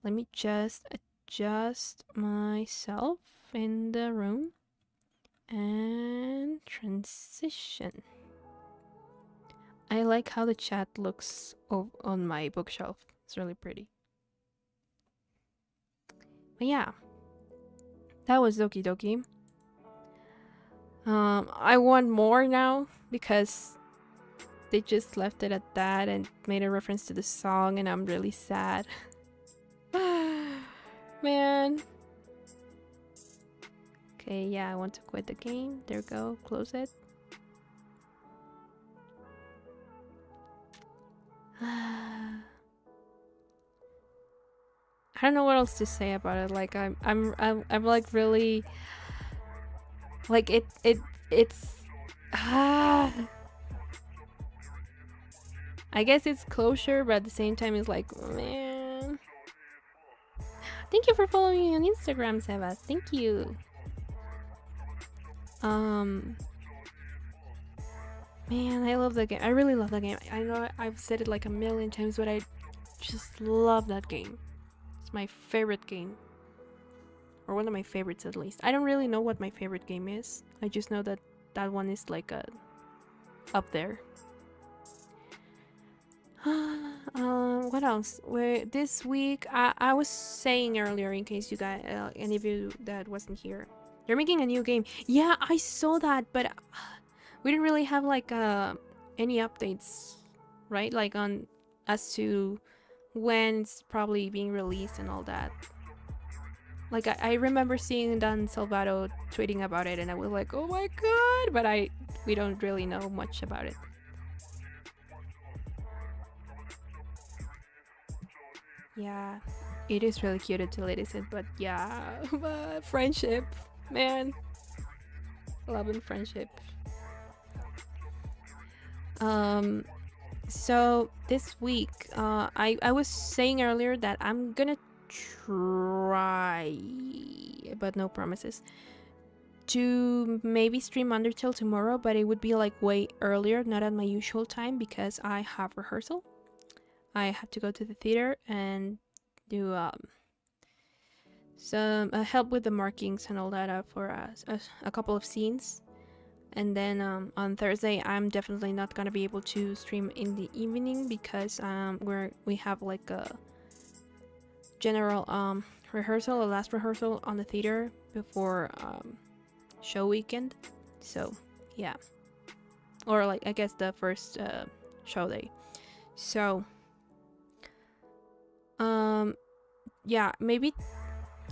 Let me just adjust myself in the room and transition. I like how the chat looks on my bookshelf. It's really pretty. But yeah, that was Doki Doki. I want more now because they just left it at that and made a reference to the song, and I'm really sad. Man. Okay, yeah, I want to quit the game. There we go, close it. I don't know what else to say about it. Like I'm like really like it's I guess it's closure, but at the same time it's like, man. Thank you for following me on Instagram, Sebas. Thank you. Man, I love that game. I really love that game. I know I've said it like a million times, but I just love that game. It's my favorite game. Or one of my favorites, at least. I don't really know what my favorite game is. I just know that that one is like up there. What else? This week, I was saying earlier, in case you guys, any of you that wasn't here, they're making a new game. Yeah, I saw that, but we didn't really have like any updates, right? Like on as to when it's probably being released and all that. Like I remember seeing Dan Salvato tweeting about it, and I was like, oh my god! But we don't really know much about it. Yeah, it is really cute until it isn't, but yeah, but friendship, man, love and friendship. So this week, I was saying earlier that I'm gonna try, but no promises, to maybe stream Undertale tomorrow, but it would be like way earlier, not at my usual time, because I have rehearsal. I have to go to the theater and do some help with the markings and all that for a couple of scenes. And then on Thursday, I'm definitely not gonna be able to stream in the evening because we have like a general rehearsal, a last rehearsal on the theater before show weekend. So yeah, or like I guess the first show day. So yeah, maybe.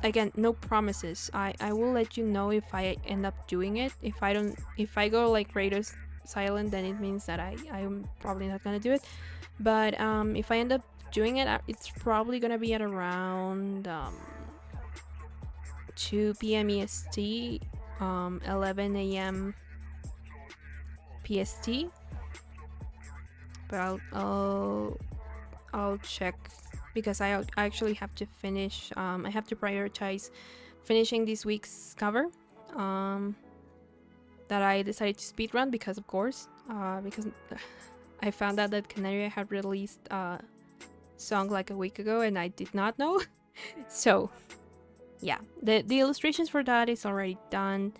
Again, no promises. I will let you know if I end up doing it. If I go like radio silent, then it means that I'm probably not gonna do it. But if I end up doing it, it's probably gonna be at around 2 p.m. EST, 11 a.m. PST. But I'll check, because I actually have to finish. I have to prioritize finishing this week's cover that I decided to speedrun because, of course, because I found out that Canaria had released a song like a week ago and I did not know. So yeah, the illustrations for that is already done.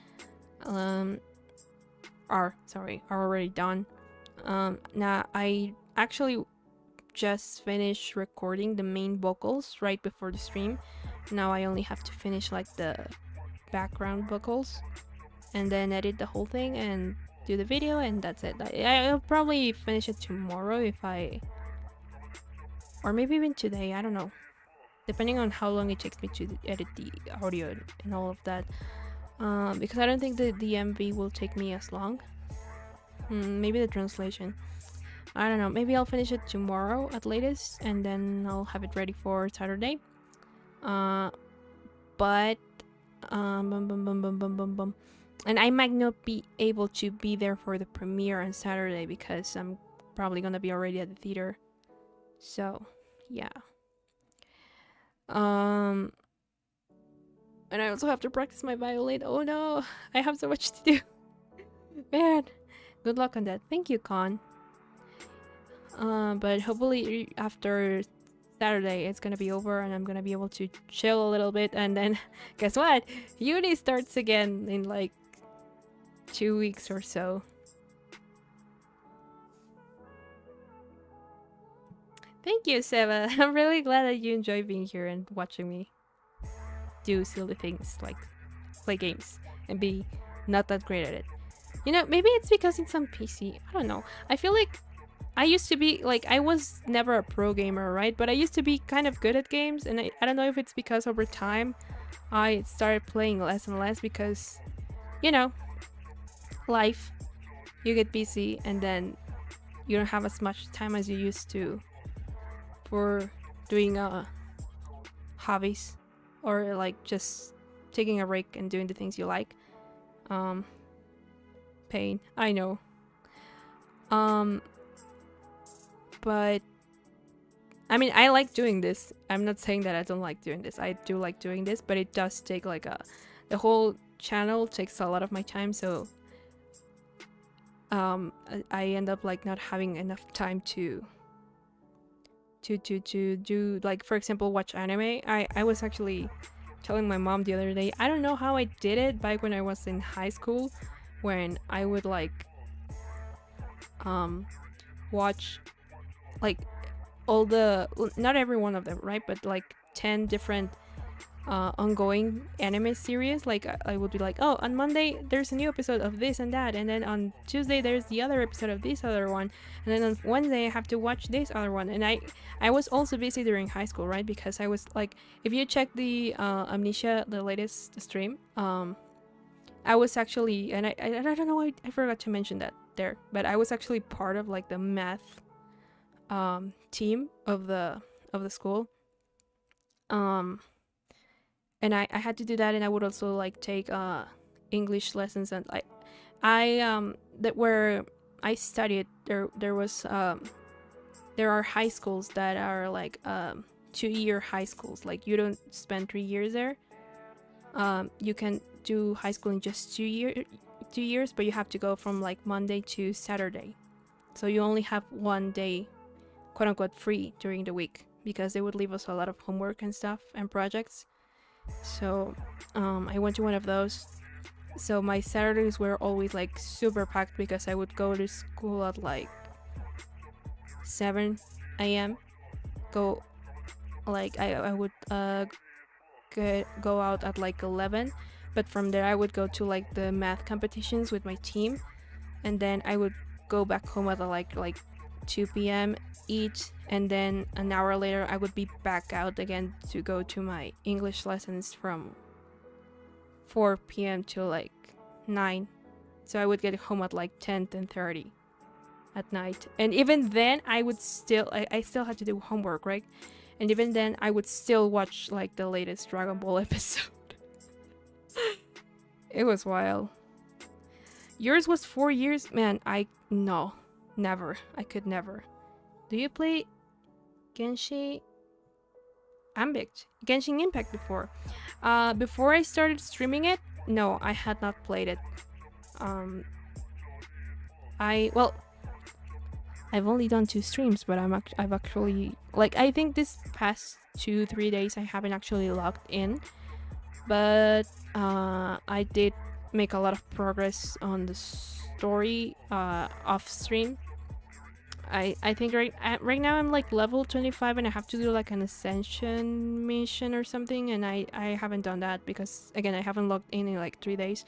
Are already done. Now I actually just finished recording the main vocals right before the stream. Now I only have to finish like the background vocals and then edit the whole thing and do the video, and that's it. I'll probably finish it tomorrow or maybe even today, I don't know, depending on how long it takes me to edit the audio and all of that, because I don't think the MV will take me as long. Maybe the translation, I don't know, maybe I'll finish it tomorrow at latest and then I'll have it ready for Saturday. But and I might not be able to be there for the premiere on Saturday because I'm probably gonna be already at the theater. So yeah. And I also have to practice my violin. Oh no, I have so much to do. Man, good luck on that. Thank you, Con. But hopefully after Saturday it's gonna be over and I'm gonna be able to chill a little bit, and then guess what? Uni starts again in like 2 weeks or so. Thank you, Seva. I'm really glad that you enjoy being here and watching me do silly things like play games and be not that great at it. You know, maybe it's because it's on PC. I don't know. I feel like I used to be, like, I was never a pro gamer, right? But I used to be kind of good at games, and I don't know if it's because over time I started playing less and less because, you know, life, you get busy and then you don't have as much time as you used to for doing hobbies or like just taking a break and doing the things you like. Pain, I know. But I mean, I like doing this. I'm not saying that I don't like doing this. I do like doing this, but it does take like the whole channel takes a lot of my time, so I end up like not having enough time to do, like, for example, watch anime. I was actually telling my mom the other day, I don't know how I did it back when I was in high school, when I would like watch, like, all the, not every one of them, right? But like 10 different ongoing anime series. Like I would be like, oh, on Monday there's a new episode of this and that, and then on Tuesday there's the other episode of this other one, and then on Wednesday I have to watch this other one. And I was also busy during high school, right? Because I was like, if you check the Amnesia, the latest stream, I was actually, and I don't know why I forgot to mention that there, but I was actually part of like the math team of the school. um and I had to do that, and I would also like take English lessons. And I that where I studied, there was there are high schools that are like 2-year high schools. Like you don't spend 3 years there. You can do high school in just 2 years, but you have to go from like Monday to Saturday, so you only have 1 day, quote unquote, free during the week, because they would leave us a lot of homework and stuff and projects. So I went to one of those. So my Saturdays were always like super packed, because I would go to school at like 7 a.m. Go, like I would go out at like 11, but from there I would go to like the math competitions with my team, and then I would go back home at like 2 p.m. eat, and then an hour later I would be back out again to go to my English lessons from 4 p.m. to like 9. So I would get home at like 10:30 at night. And even then I would still I still had to do homework, right? And even then I would still watch like the latest Dragon Ball episode. It was wild. Yours was 4 years? Man, no, never. I could never. Do you play Genshin Impact before? Before I started streaming it, no, I had not played it. I've only done 2 streams, but I've actually, like, I think this past 2-3 days I haven't actually logged in, but I did make a lot of progress on the story off stream. I think right now I'm like level 25, and I have to do like an ascension mission or something, and I haven't done that because, again, I haven't logged in like 3 days.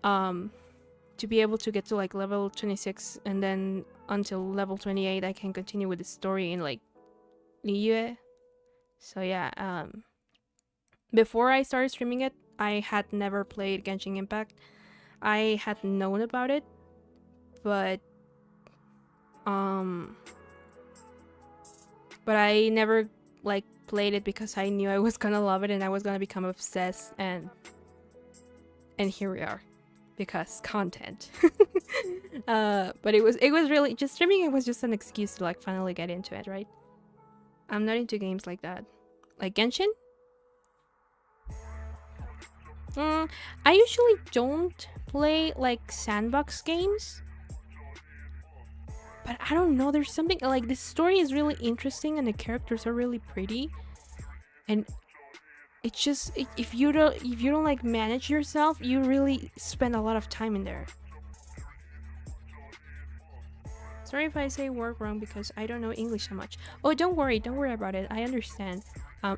To be able to get to like level 26, and then until level 28 I can continue with the story in like Liyue. So yeah, before I started streaming it, I had never played Genshin Impact. I had known about it, but I never like played it because I knew I was gonna love it and I was gonna become obsessed, and here we are, because content. But it was really just streaming. It was just an excuse to like finally get into it, right? I'm not into games like that, like Genshin. I usually don't play like sandbox games, but I don't know, there's something like, the story is really interesting and the characters are really pretty, and it's just, if you don't like manage yourself, you really spend a lot of time in there. Sorry if I say word wrong, because I don't know English so much. Oh, don't worry about it. I understand.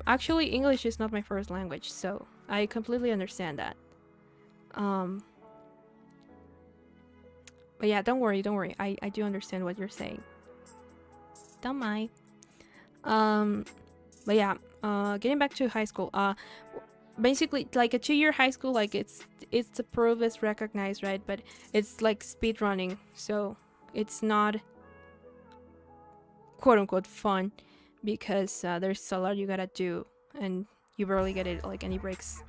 Actually, English is not my first language, so I completely understand that. But yeah, don't worry. I do understand what you're saying. Don't mind. But yeah, getting back to high school. Basically, like a 2-year high school, like it's the proof is recognized, right? But it's like speed running, so it's not quote unquote fun, because there's a lot you gotta do, and you barely get it like any breaks.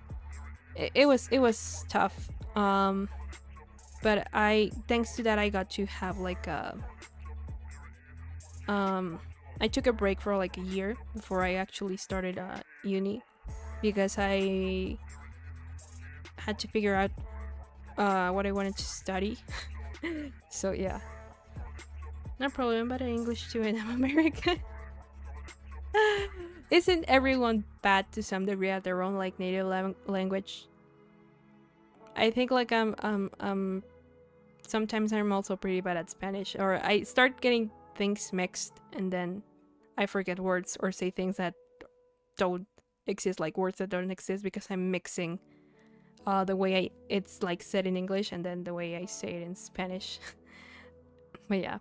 It was tough. But thanks to that, I got to have like a I took a break for like a year before I actually started uni, because I had to figure out what I wanted to study. So yeah, no problem. But English too, and I'm American. Isn't everyone bad to some degree at their own like native language? I think like sometimes I'm also pretty bad at Spanish, or I start getting things mixed, and then I forget words or say things that don't exist, like words that don't exist, because I'm mixing the way it's like said in English and then the way I say it in Spanish. But yeah.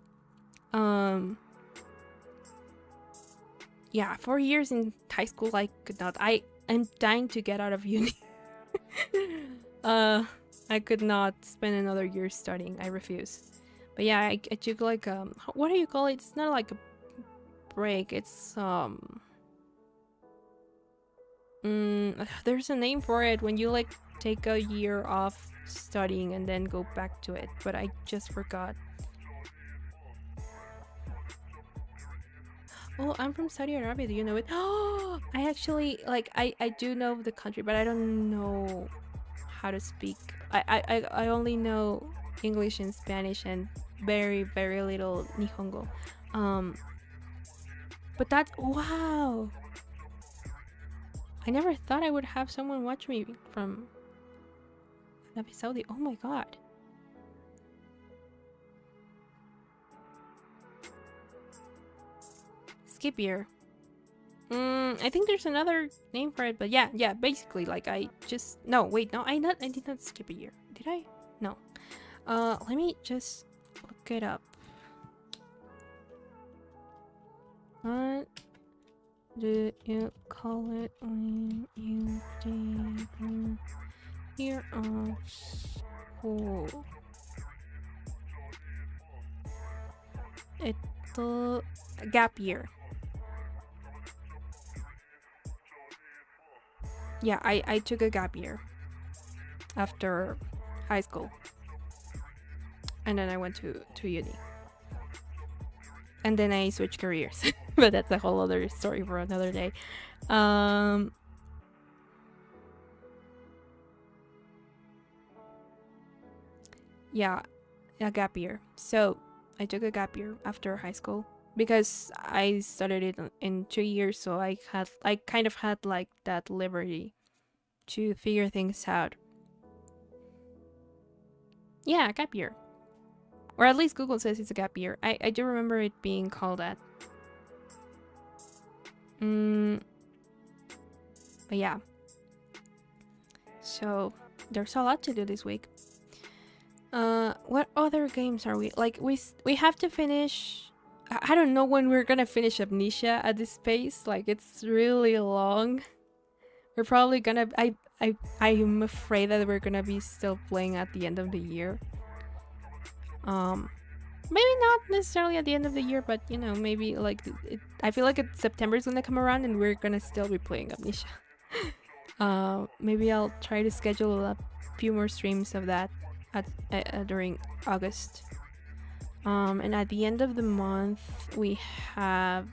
Yeah, 4 years in high school I could not. I'm dying to get out of uni. I could not spend another year studying. I refuse. But yeah, I took like what do you call it? It's not like a break. It's there's a name for it when you like take a year off studying and then go back to it, but I just forgot. Oh, I'm from Saudi Arabia. Do you know it? Oh, I actually like I do know the country, but I don't know how to speak. I only know English and Spanish and very very little Nihongo. But that's wow. I never thought I would have someone watch me from Arabia Saudi. Oh my god. Skip year. I think there's another name for it, but yeah, basically like I just no, wait, no, I did not skip a year. Did I? No. Let me just look it up. What do you call it when you take a year of school? It's a gap year. Yeah, I took a gap year after high school. And then I went to uni. And then I switched careers. But that's a whole other story for another day. Yeah, a gap year. So I took a gap year after high school because I started it in 2 years, so I kind of had like that liberty to figure things out. Yeah, a gap year. Or at least Google says it's a gap year. I do remember it being called that. But yeah. So there's a lot to do this week. What other games are we like? We have to finish. I don't know when we're gonna finish Amnesia at this pace. Like it's really long. We're probably gonna. I'm afraid that we're gonna be still playing at the end of the year. Maybe not necessarily at the end of the year, but you know, maybe like I feel like September is gonna come around and we're gonna still be playing Amnesia. Maybe I'll try to schedule a few more streams of that during August. And at the end of the month we have.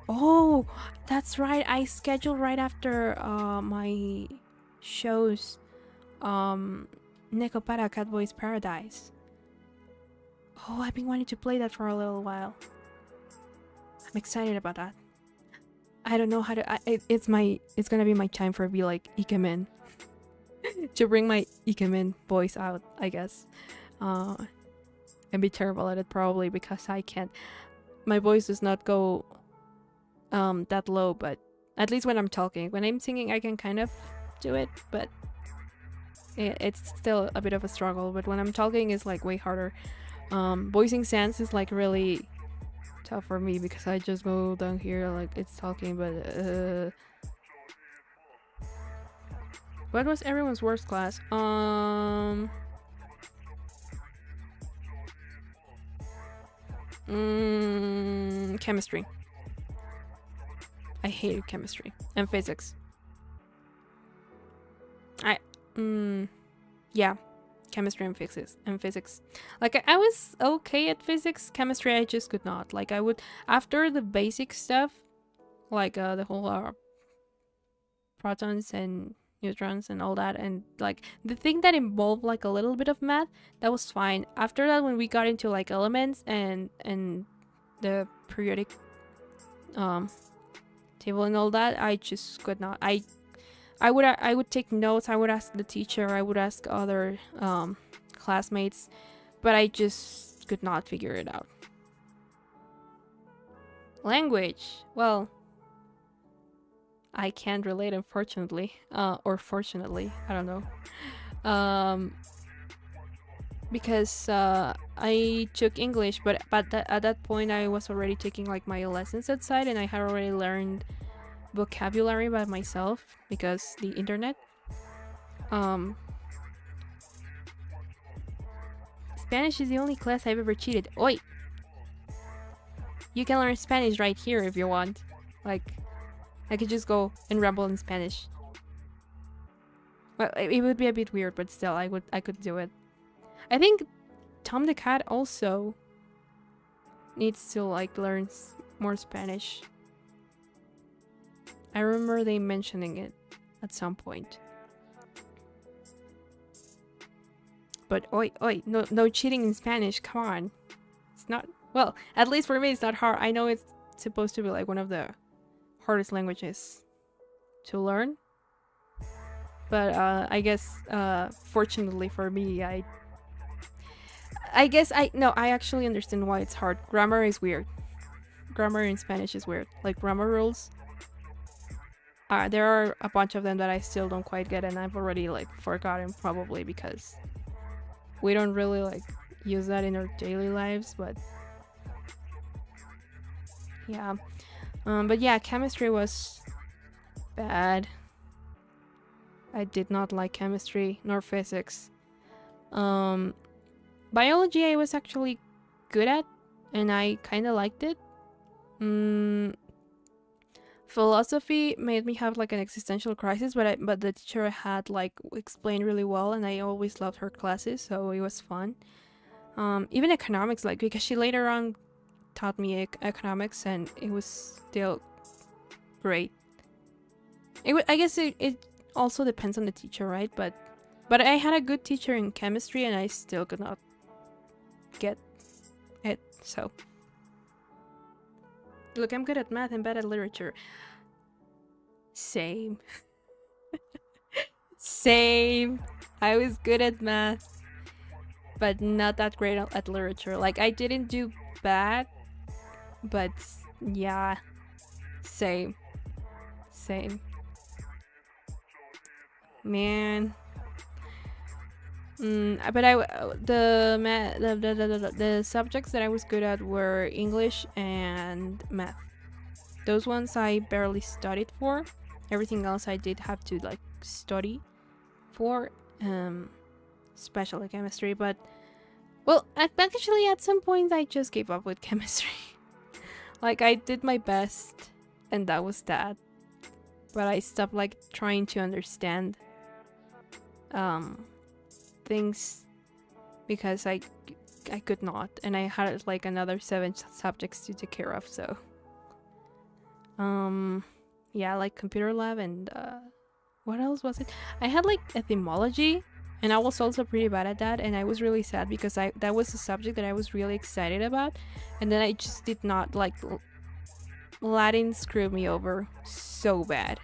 Oh, that's right. I scheduled right after my shows. Nekopara Catboy's Paradise. Oh, I've been wanting to play that for a little while. I'm excited about that. I don't know how to. It's gonna be my time for be like ikemen. To bring my ikemen voice out, I guess. And be terrible at it probably because I can't. My voice does not go that low, but at least when I'm talking. When I'm singing, I can kind of do it, but it's still a bit of a struggle. But when I'm talking, it's like way harder. Voicing sense is like really tough for me because I just go down here like it's talking, but what was everyone's worst class? Chemistry. I hated chemistry and physics. Yeah, chemistry and physics. Like I was okay at physics. Chemistry I just could not. Like I would after the basic stuff, like the whole protons and neutrons and all that, and like the thing that involved like a little bit of math, that was fine. After that, when we got into like elements and the periodic table and all that, I just could not. I would take notes. I would ask the teacher. I would ask other classmates, but I just could not figure it out. Language. Well, I can't relate, unfortunately, or fortunately, I don't know. Because I took English, but at that point I was already taking like my lessons outside, and I had already learned vocabulary by myself because the internet. Spanish is the only class I've ever cheated. Oi! You can learn Spanish right here if you want. Like, I could just go and ramble in Spanish. Well, it would be a bit weird, but still, I could do it. I think Tom the Cat also needs to like learn more Spanish. I remember they mentioning it at some point. But oi, no cheating in Spanish. Come on, it's not. Well, at least for me, it's not hard. I know it's supposed to be like one of the hardest languages to learn. But I guess fortunately for me, I actually understand why it's hard. Grammar is weird. Grammar in Spanish is weird. Like grammar rules. There are a bunch of them that I still don't quite get, and I've already like forgotten probably because we don't really like use that in our daily lives. But yeah, but yeah, chemistry was bad. I did not like chemistry nor physics. Biology I was actually good at, and I kind of liked it. Philosophy made me have like an existential crisis, but the teacher had like explained really well, and I always loved her classes, so it was fun. Even economics, like because she later on taught me economics, and it was still great. I guess it also depends on the teacher, right? But I had a good teacher in chemistry, and I still could not get it. So look, I'm good at math and bad at literature. Same. Same. I was good at math, but not that great at literature. Like, I didn't do bad, but yeah, same. Man. But the subjects that I was good at were English and math. Those ones I barely studied for. Everything else I did have to like study for, especially chemistry. But well, actually at some point I just gave up with chemistry. Like, I did my best, and that was that. But I stopped like trying to understand things because I could not, and I had like another 7 subjects to take care of. So yeah, like computer lab, and what else was it? I had like etymology, and I was also pretty bad at that, and I was really sad because that was a subject that I was really excited about, and then I just did not like. Latin screwed me over so bad.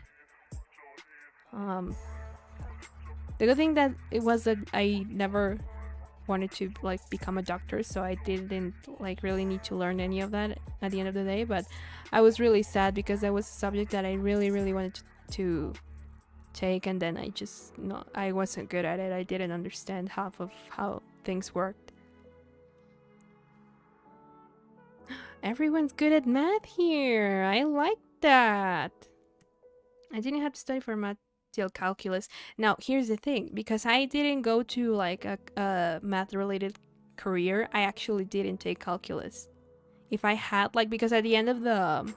The good thing that it was that I never wanted to like become a doctor, so I didn't like really need to learn any of that at the end of the day. But I was really sad because that was a subject that I really wanted to take, and then I wasn't good at it. I didn't understand half of how things worked. Everyone's good at math here. I like that. I didn't have to study for math till calculus. Now, here's the thing. Because I didn't go to like a math-related career, I actually didn't take calculus. If I had like, because at the end of the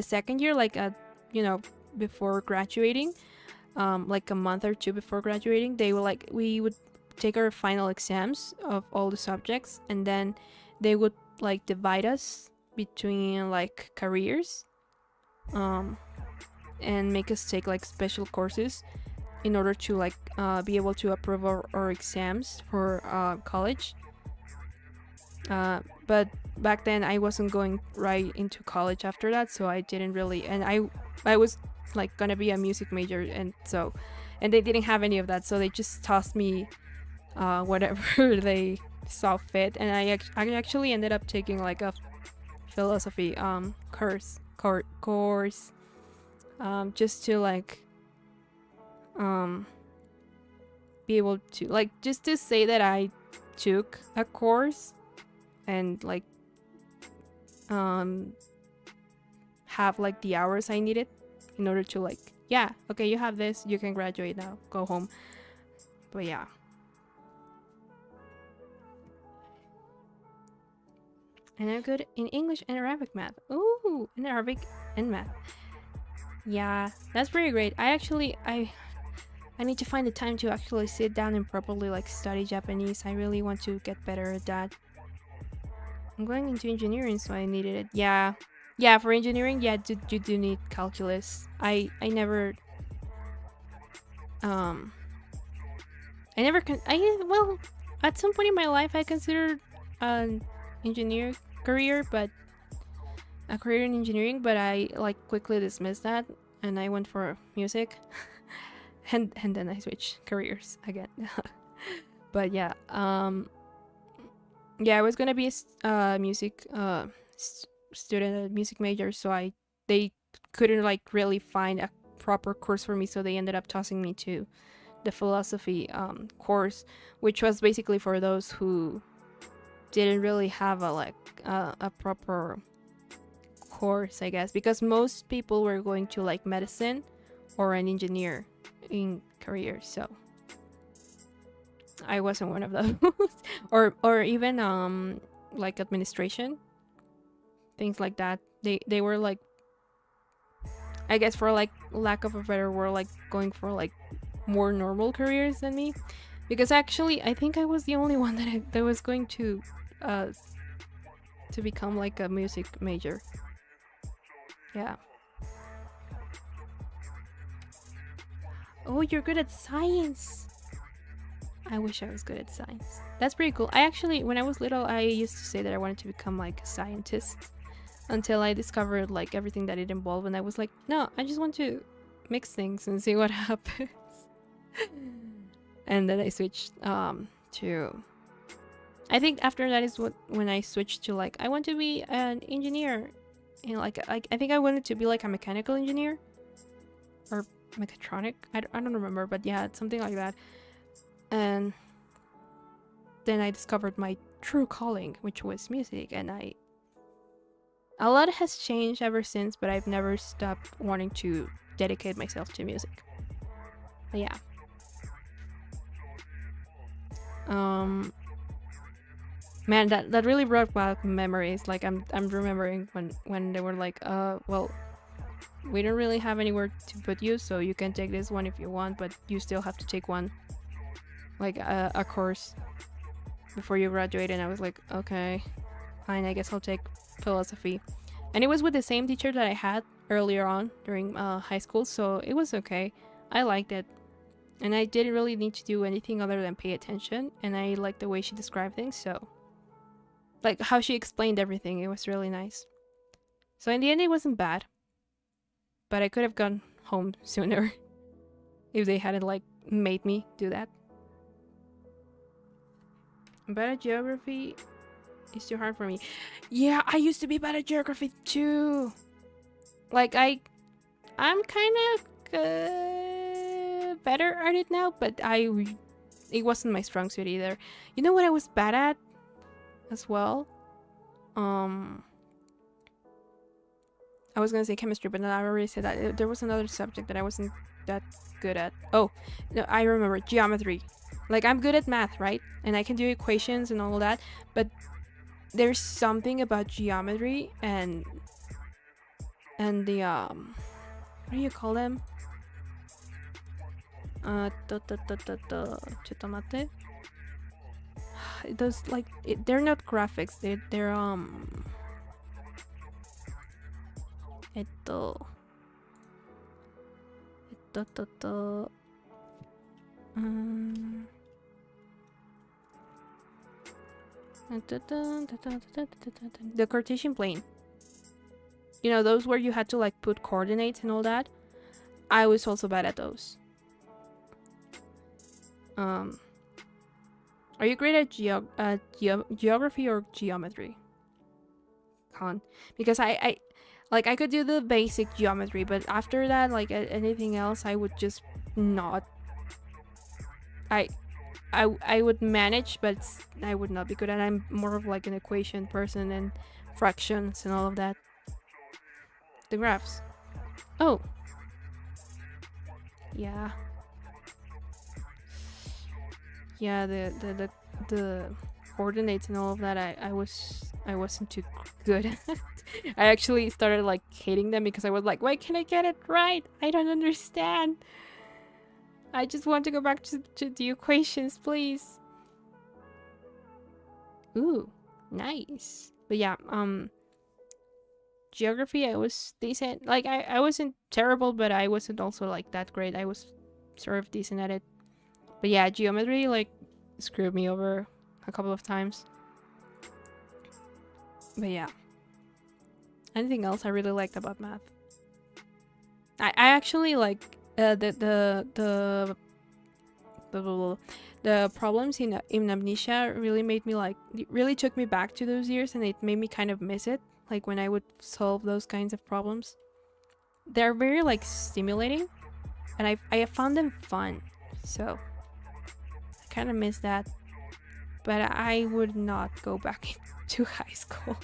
second year, like before graduating, like a month or two before graduating, we would take our final exams of all the subjects, and then they would like divide us between like careers and make us take like special courses in order to like be able to approve our exams for college. But back then I wasn't going right into college after that, so I didn't really, and I was like gonna be a music major, and they didn't have any of that, so they just tossed me whatever they saw fit, and I actually ended up taking like a philosophy course just to like be able to like just to say that I took a course and like have like the hours I needed in order to like, yeah, okay, you have this, you can graduate now, go home. But yeah. And I'm good in English and Arabic math. Ooh, in Arabic and math. Yeah, that's pretty great. I need to find the time to actually sit down and properly like study Japanese. I really want to get better at that. I'm going into engineering, so I needed it. Yeah. Yeah, for engineering, yeah, you do need calculus. I never well, at some point in my life I considered an engineer career, but a career in engineering, but I like quickly dismissed that and I went for music. and then I switched careers again. But yeah, yeah, I was gonna be a music student, a music major, so they couldn't like really find a proper course for me, so they ended up tossing me to the philosophy course, which was basically for those who didn't really have a proper course, I guess, because most people were going to like medicine or an engineer in career, so I wasn't one of those. or even like administration, things like that. They were like, I guess for like lack of a better word, like going for like more normal careers than me, because actually I think I was the only one that was going to become like a music major. Yeah. Oh, you're good at science. I wish I was good at science. That's pretty cool. I actually, when I was little, I used to say that I wanted to become like a scientist until I discovered like everything that it involved, and I was like, no, I just want to mix things and see what happens. And then I switched to, I think after that is when I switched to like, I want to be an engineer. You know, like I think I wanted to be like a mechanical engineer or mechatronic. I don't remember, but yeah, it's something like that. And then I discovered my true calling, which was music, and a lot has changed ever since, but I've never stopped wanting to dedicate myself to music. But yeah. Man, that really brought back memories. Like I'm remembering when they were like, well, we don't really have anywhere to put you, so you can take this one if you want, but you still have to take one, like a course before you graduate. And I was like, okay, fine, I guess I'll take philosophy. And it was with the same teacher that I had earlier on during high school, so it was okay. I liked it, and I didn't really need to do anything other than pay attention, and I liked the way she described things, so like how she explained everything, it was really nice. So in the end it wasn't bad, but I could have gone home sooner if they hadn't like made me do that. Bad at geography is too hard for me. Yeah, I used to be bad at geography too. Like I'm kind of better at it now, but it wasn't my strong suit either. You know what I was bad at as well? I was gonna say chemistry, but I already said that. There was another subject that I wasn't that good at. Oh, no, I remember, geometry. Like, I'm good at math, right? And I can do equations and all that, but there's something about geometry and the what do you call them? Those, like, they're not graphics. They're the Cartesian plane. You know, those where you had to like put coordinates and all that. I was also bad at those. Are you great at geography or geometry? Con. Because I could do the basic geometry, but after that, like anything else, I would just not. I would manage, but I would not be good at. I'm more of like an equation person and fractions and all of that. The graphs. Oh. Yeah. Yeah, the coordinates and all of that, I wasn't too good at. I actually started like hating them because I was like, why can't I get it right? I don't understand. I just want to go back to the equations, please. Ooh, nice. But yeah, geography, I was decent. Like, I wasn't terrible, but I wasn't also like that great. I was sort of decent at it. But yeah, geometry, like, screwed me over a couple of times. But yeah. Anything else I really liked about math? I actually like the problems in amnesia really made me like, it really took me back to those years, and it made me kind of miss it, like when I would solve those kinds of problems. They're very like stimulating, and I found them fun, so I kind of miss that, but I would not go back to high school.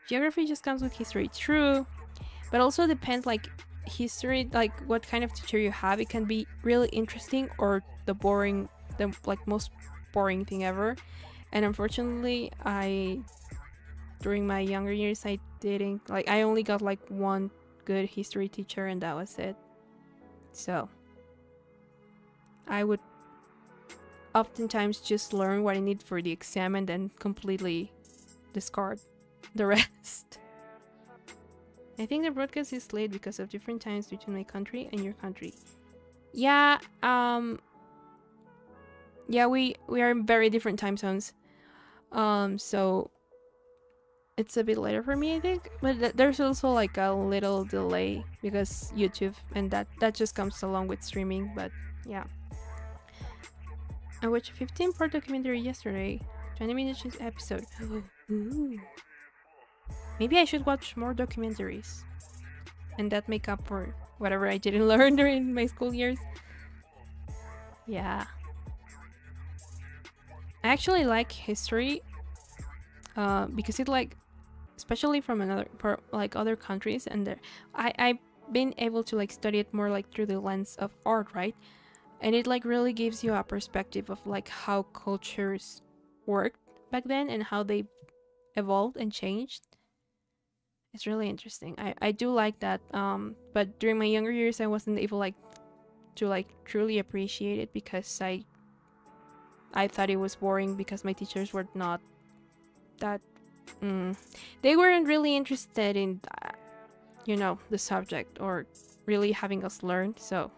Geography just comes with history, true, but also depends, like, history, like what kind of teacher you have. It can be really interesting or the like most boring thing ever. And unfortunately, during my younger years, I didn't, like, I only got like one good history teacher, and that was it. So I would oftentimes just learn what I need for the exam and then completely discard the rest. I think the broadcast is late because of different times between my country and your country. Yeah, yeah, we are in very different time zones. So it's a bit later for me, I think. But there's also like a little delay because YouTube, and that just comes along with streaming. But yeah, I watched a 15-part documentary yesterday. 20 minutes episode. Ooh. Maybe I should watch more documentaries, and that make up for whatever I didn't learn during my school years. Yeah. I actually like history because it, like, especially from other countries, and I've been able to like study it more like through the lens of art, right? And it like really gives you a perspective of like how cultures worked back then and how they evolved and changed. It's really interesting. I do like that. But during my younger years, I wasn't able like to like truly appreciate it because I thought it was boring because my teachers were not that. They weren't really interested in, the subject or really having us learn. So,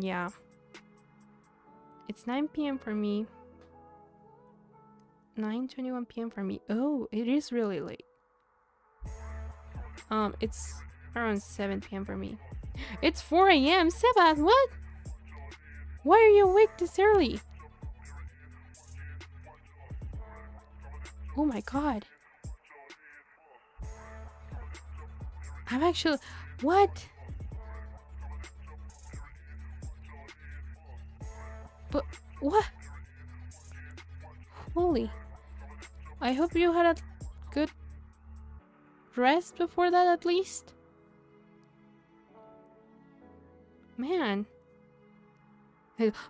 yeah. It's 9 p.m. for me. 9:21 p.m. for me. Oh, it is really late. It's around 7 p.m. for me. It's 4 a.m. Sebas, what? Why are you awake this early? Oh my god. I'm actually... What? But what? Holy. I hope you had a good rest before that at least. Man.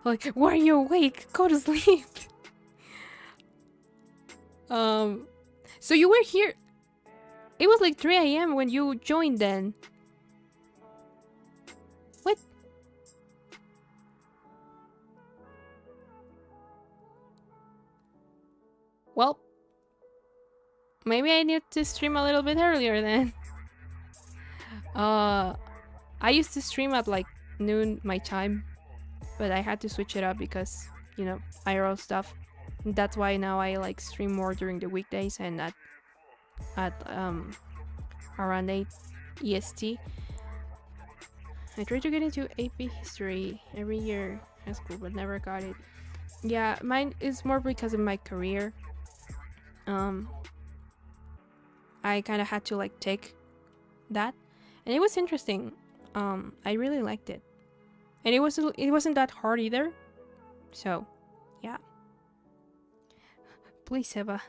Like, why are you awake? Go to sleep. So you were here. It was like 3 a.m. when you joined then. What? Well, maybe I need to stream a little bit earlier then. I used to stream at like noon my time, but I had to switch it up because, IRL stuff. That's why now I like stream more during the weekdays and at around 8 EST. I tried to get into AP history every year in school, but never got it. Yeah, mine is more because of my career. I kind of had to like take that, and it was interesting. I really liked it, and it wasn't that hard either. So, yeah. Please, Eva,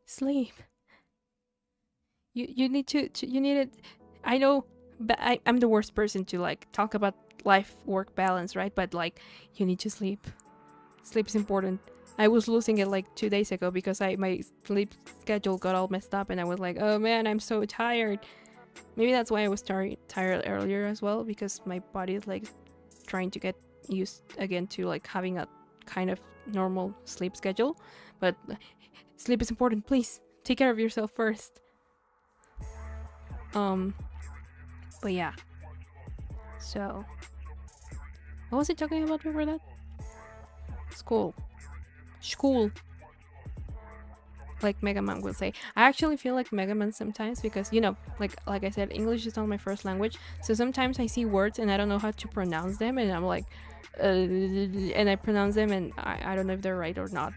sleep. You need to you need it. I know, but I'm the worst person to like talk about life work balance, right? But like, you need to sleep. Sleep is important. I was losing it like 2 days ago because my sleep schedule got all messed up, and I was like, oh man, I'm so tired. Maybe that's why I was tired earlier as well, because my body is like trying to get used again to like having a kind of normal sleep schedule. But sleep is important. Please take care of yourself first. But yeah. So, what was I talking about before that? School. Like Mega Man will say. I actually feel like Mega Man sometimes because, you know, like I said, English is not my first language. So sometimes I see words and I don't know how to pronounce them, and I'm like, and I pronounce them and I don't know if they're right or not.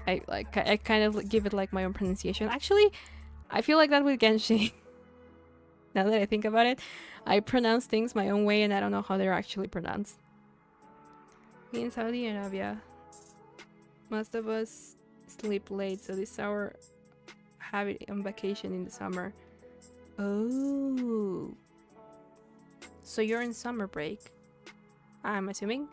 I kind of give it like my own pronunciation. Actually, I feel like that with Genshin. Now that I think about it, I pronounce things my own way and I don't know how they're actually pronounced. In Saudi Arabia, most of us sleep late, so this is our habit on vacation in the summer. Oh. So you're in summer break, I'm assuming?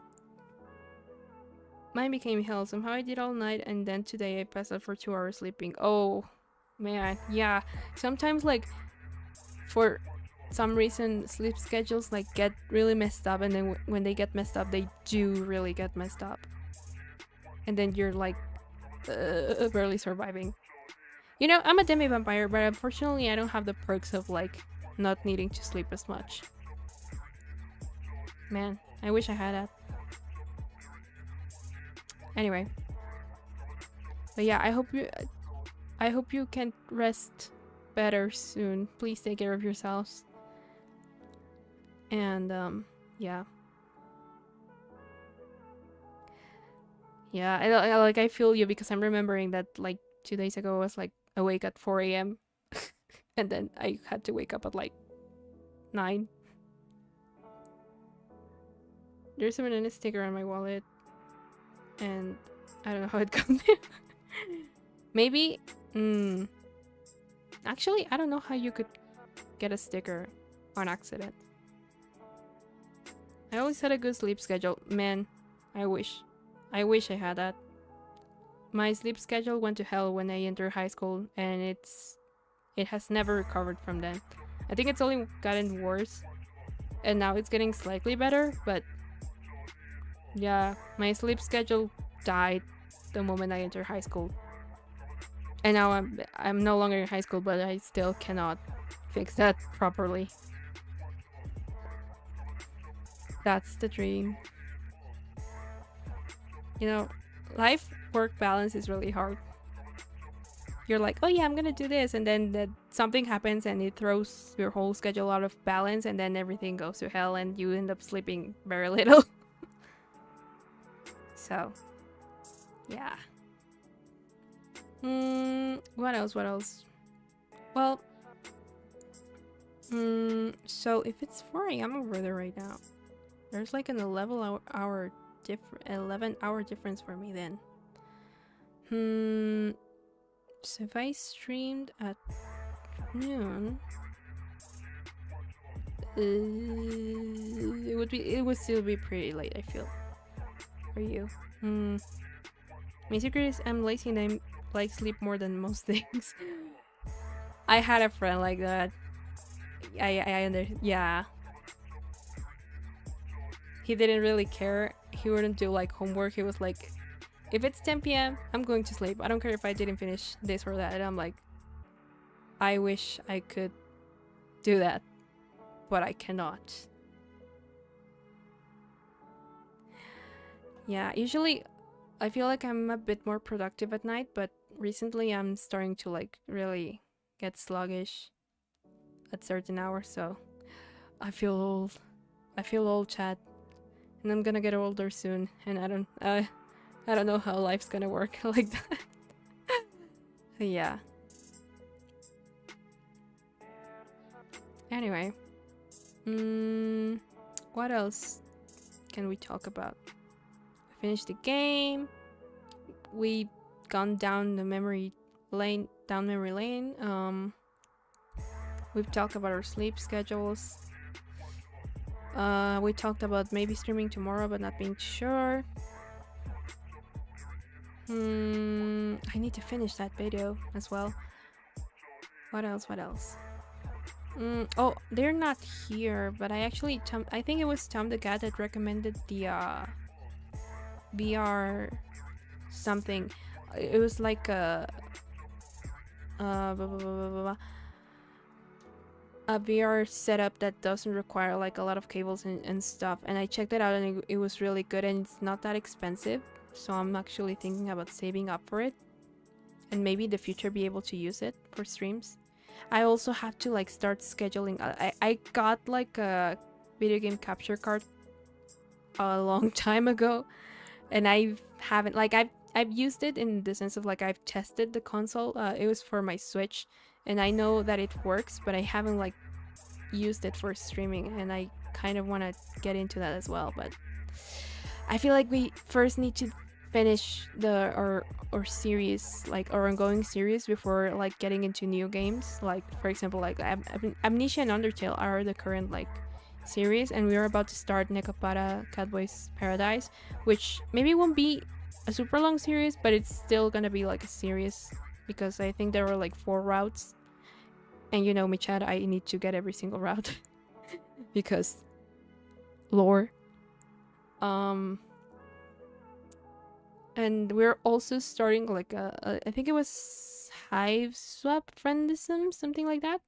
Mine became hell. Somehow I did all night, and then today I passed out for 2 hours sleeping. Oh, man. Yeah. Sometimes, like, for some reason, sleep schedules, like, get really messed up, and then when they get messed up, they do really get messed up. And then you're, like, barely surviving. You know, I'm a demi-vampire, but unfortunately I don't have the perks of, like, not needing to sleep as much. Man, I wish I had that. Anyway. But yeah, I hope you can rest better soon. Please take care of yourselves. And yeah. Yeah, I feel you, because I'm remembering that like 2 days ago I was like awake at 4 a.m. and then I had to wake up at like 9. There's a banana sticker on my wallet, and I don't know how it got there. Maybe, actually, I don't know how you could get a sticker on accident. I always had a good sleep schedule. Man, I wish I had that. My sleep schedule went to hell when I entered high school, and it has never recovered from then. I think it's only gotten worse, and now it's getting slightly better, but yeah, my sleep schedule died the moment I entered high school. And now I'm no longer in high school, but I still cannot fix that properly. That's the dream. You know, life-work balance is really hard. You're like, oh yeah, I'm gonna do this, and then something happens and it throws your whole schedule out of balance, and then everything goes to hell and you end up sleeping very little. So, yeah. What else? Well, so if it's 4 a.m. over there right now, there's like an 11-hour difference for me then. So if I streamed at noon, it would still be pretty late, I feel. For you. My secret is I'm lazy and I like sleep more than most things. I had a friend like that. Yeah. He didn't really care. He wouldn't do like homework. He was like, if it's 10 p.m., I'm going to sleep. I don't care if I didn't finish this or that. And I'm like, I wish I could do that, but I cannot. Yeah, usually I feel like I'm a bit more productive at night, but recently I'm starting to like really get sluggish at certain hours, so I feel old. I feel old, chat, and I'm gonna get older soon. And I don't know how life's gonna work like that. Yeah. Anyway, what else can we talk about? I finished the game. We gone down the memory lane. We've talked about our sleep schedules. We talked about maybe streaming tomorrow, but not being sure. I need to finish that video as well. What else? Oh, they're not here, but I actually I think it was Tom the Cat that recommended the VR something. It was like a VR setup that doesn't require like a lot of cables and stuff, and I checked it out, and it was really good, and it's not that expensive, so I'm actually thinking about saving up for it and maybe in the future be able to use it for streams. I also have to like start scheduling. I got like a video game capture card a long time ago, and I haven't like I've used it in the sense of like I've tested the console. It was for my Switch, and I know that it works, but I haven't like used it for streaming, and I kind of want to get into that as well. But I feel like we first need to finish our series, like our ongoing series, before like getting into new games. Like for example, like Amnesia and Undertale are the current like series, and we are about to start Nekopara Catboy's Paradise, which maybe won't be a super long series, but it's still gonna be like a series because I think there were like 4 routes, and you know me, Chad, I need to get every single route because lore. And we're also starting like I think it was Hive Swap Friendism, something like that,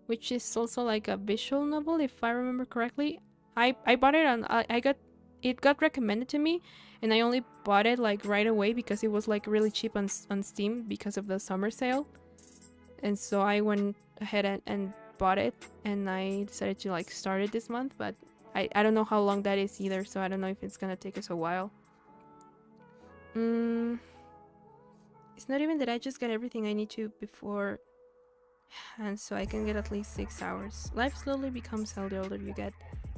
which is also like a visual novel, if I remember correctly. I bought it on it got recommended to me, and I only bought it like right away because it was like really cheap on Steam because of the summer sale, and so I went ahead and bought it, and I decided to like start it this month, but I don't know how long that is either, so I don't know if it's gonna take us a while. It's not even that I just got everything I need to before, and so I can get at least 6 hours. Life slowly becomes hell the older you get.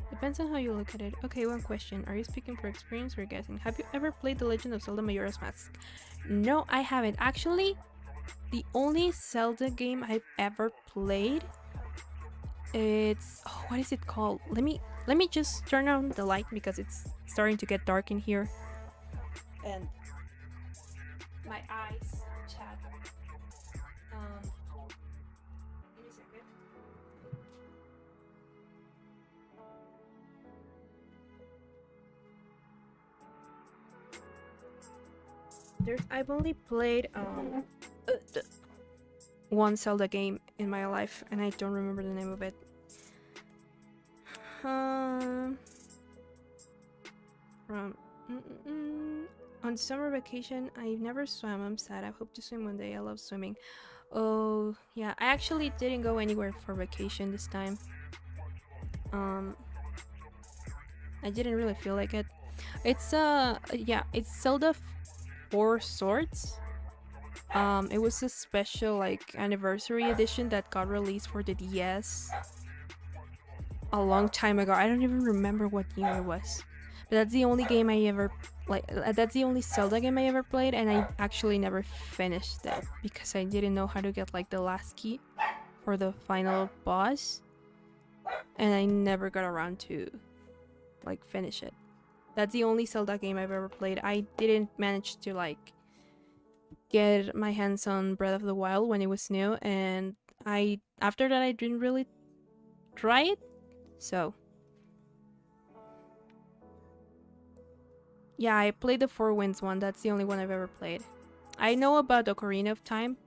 Depends on how you look at it. Okay, one question. Are you speaking for experience or guessing? Have you ever played The Legend of Zelda Majora's Mask? No, I haven't. Actually, the only Zelda game I've ever played, it's... oh, what is it called? Let me just turn on the light because it's starting to get dark in here. And my eyes, chat. Give me a second. I've only played one Zelda game in my life, and I don't remember the name of it. On summer vacation, I never swam. I'm sad. I hope to swim one day. I love swimming. Oh, yeah. I actually didn't go anywhere for vacation this time. I didn't really feel like it. It's yeah, it's Zelda 4 Swords. It was a special like anniversary edition that got released for the DS a long time ago. I don't even remember what year it was. But that's the only game I ever that's the only Zelda game I ever played, and I actually never finished that because I didn't know how to get like the last key for the final boss, and I never got around to like finish it. That's the only Zelda game I've ever played. I didn't manage to like get my hands on Breath of the Wild when it was new, and after that I didn't really try it. So yeah, I played the Four Winds one. That's the only one I've ever played. I know about Ocarina of Time,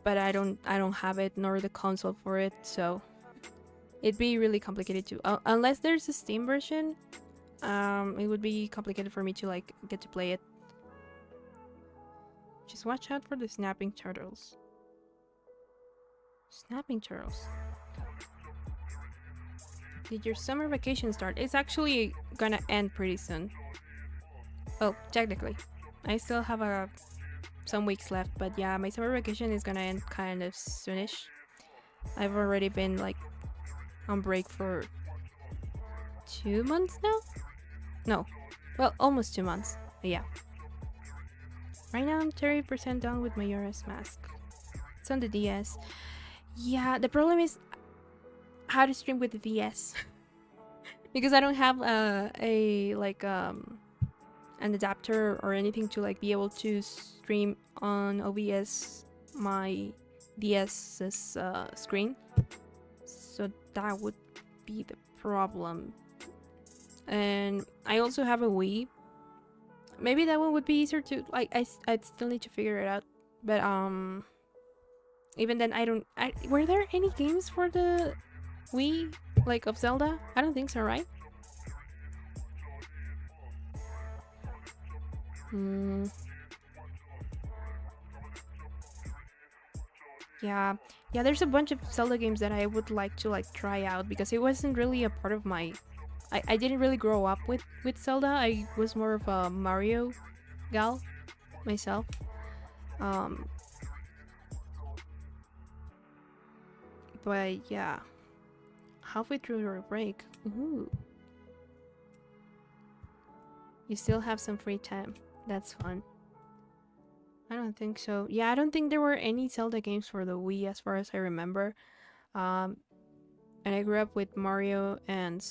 but I don't have it nor the console for it, so it'd be really complicated to unless there's a Steam version. It would be complicated for me to like get to play it. Just watch out for the snapping turtles. Snapping turtles. Did your summer vacation start? It's actually gonna end pretty soon. Well, technically. I still have some weeks left, but yeah, my summer vacation is gonna end kind of soonish. I've already been like on break for 2 months now? No. Well, almost 2 months. But yeah. Right now I'm 30% done with my Majora's Mask. It's on the DS. Yeah, the problem is how to stream with the DS. Because I don't have an adapter or anything to like be able to stream on OBS my DS's screen. So that would be the problem. And I also have a Wii. Maybe that one would be easier to like. I'd still need to figure it out. But even then, were there any games for the Wii like of Zelda? I don't think so, right? Yeah, there's a bunch of Zelda games that I would like to like try out because it wasn't really a part of my. I didn't really grow up with Zelda. I was more of a Mario gal myself. But yeah, halfway through your break. Ooh. You still have some free time. That's fun. I don't think so. Yeah, I don't think there were any Zelda games for the Wii as far as I remember. And I grew up with Mario and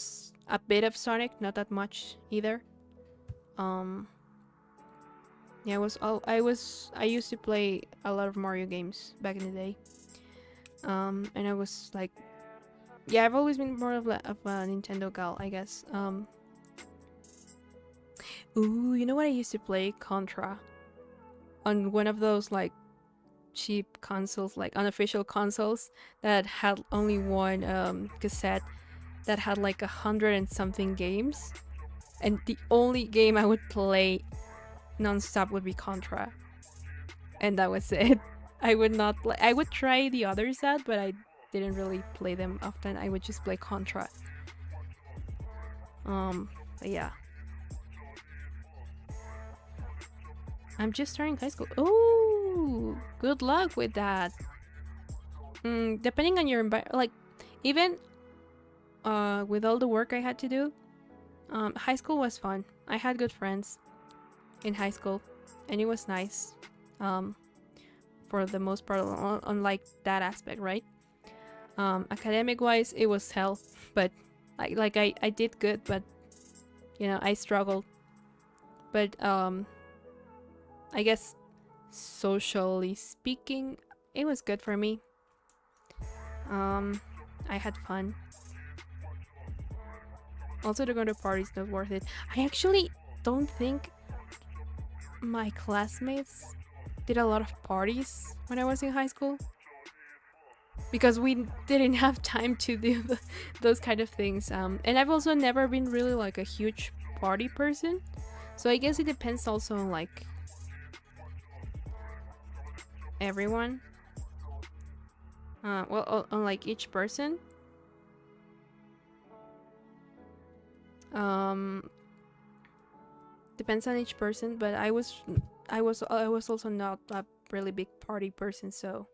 a bit of Sonic, not that much either. Yeah, I used to play a lot of Mario games back in the day. And I was like, yeah, I've always been more of a Nintendo gal, I guess. Ooh, you know what I used to play? Contra. On one of those like cheap consoles, like unofficial consoles that had only one cassette that had like 100 and something games, and the only game I would play non-stop would be Contra, and that was it. I would not play. I would try the others out, but I didn't really play them often. I would just play Contra. But yeah. I'm just starting high school. Oh, good luck with that. Depending on your environment, like even with all the work I had to do, high school was fun. I had good friends in high school, and it was nice. For the most part, unlike that aspect, right? Academic-wise, it was hell, but I did good, but you know, I struggled. But I guess socially speaking, it was good for me. I had fun. Also, to go to parties, not worth it. I actually don't think my classmates did a lot of parties when I was in high school, because we didn't have time to do those kind of things. And I've also never been really like a huge party person, so I guess it depends also on like everyone. Well, on like each person. Depends on each person, but I was also not a really big party person, so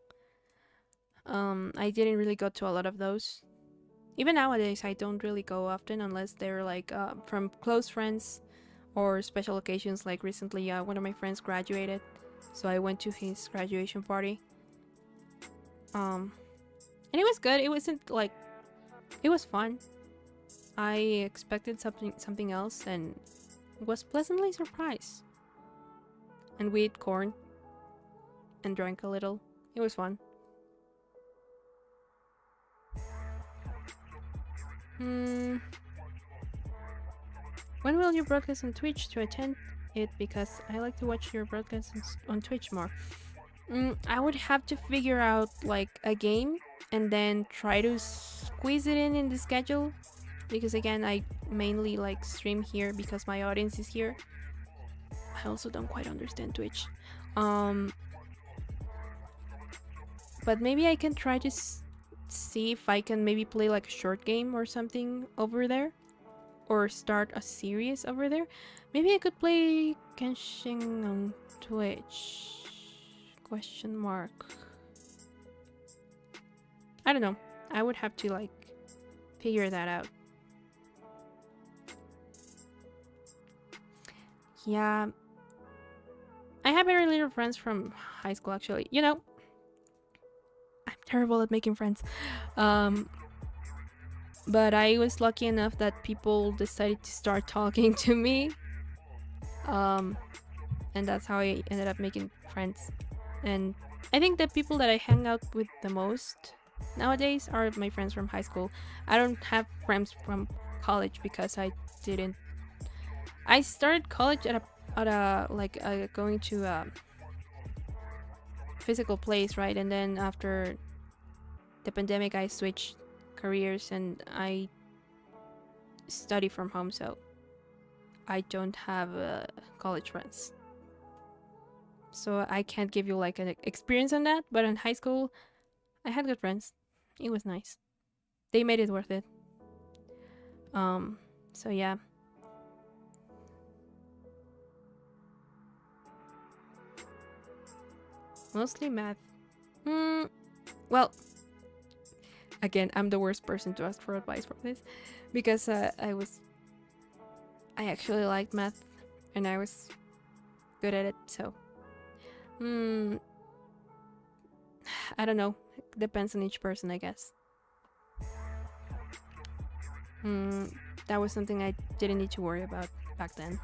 I didn't really go to a lot of those. Even nowadays, I don't really go often unless they're like from close friends or special occasions. Like recently, one of my friends graduated, so I went to his graduation party. And it was good. It wasn't like, it was fun. I expected something else and was pleasantly surprised. And we ate corn and drank a little. It was fun. When will you broadcast on Twitch to attend it? Because I like to watch your broadcasts on Twitch more. I would have to figure out like a game and then try to squeeze it in the schedule. Because again, I mainly like stream here because my audience is here. I also don't quite understand Twitch. But maybe I can try to see if I can maybe play like a short game or something over there, or start a series over there. Maybe I could play Genshin on Twitch? Question mark. I don't know. I would have to like figure that out. Yeah. I have very little friends from high school actually. You know, I'm terrible at making friends. But I was lucky enough that people decided to start talking to me. And that's how I ended up making friends. And I think the people that I hang out with the most nowadays are my friends from high school. I don't have friends from college because I didn't. I started college at a going to a physical place, right? And then after the pandemic, I switched careers and I study from home, so I don't have college friends. So I can't give you like an experience on that. But in high school, I had good friends. It was nice. They made it worth it. So yeah. Mostly math. Well, again, I'm the worst person to ask for advice for this because I actually liked math and I was good at it. So, I don't know. Depends on each person, I guess. That was something I didn't need to worry about back then.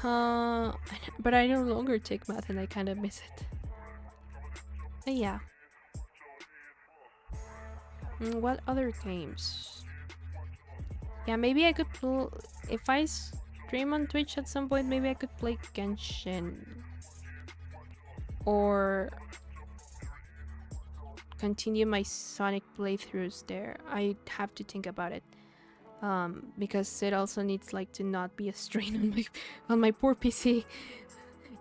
But I no longer take math and I kind of miss it. But yeah. What other games? Yeah, maybe I could play. If I stream on Twitch at some point, maybe I could play Genshin. Or continue my Sonic playthroughs there. I have to think about it. Because it also needs like to not be a strain on my poor PC.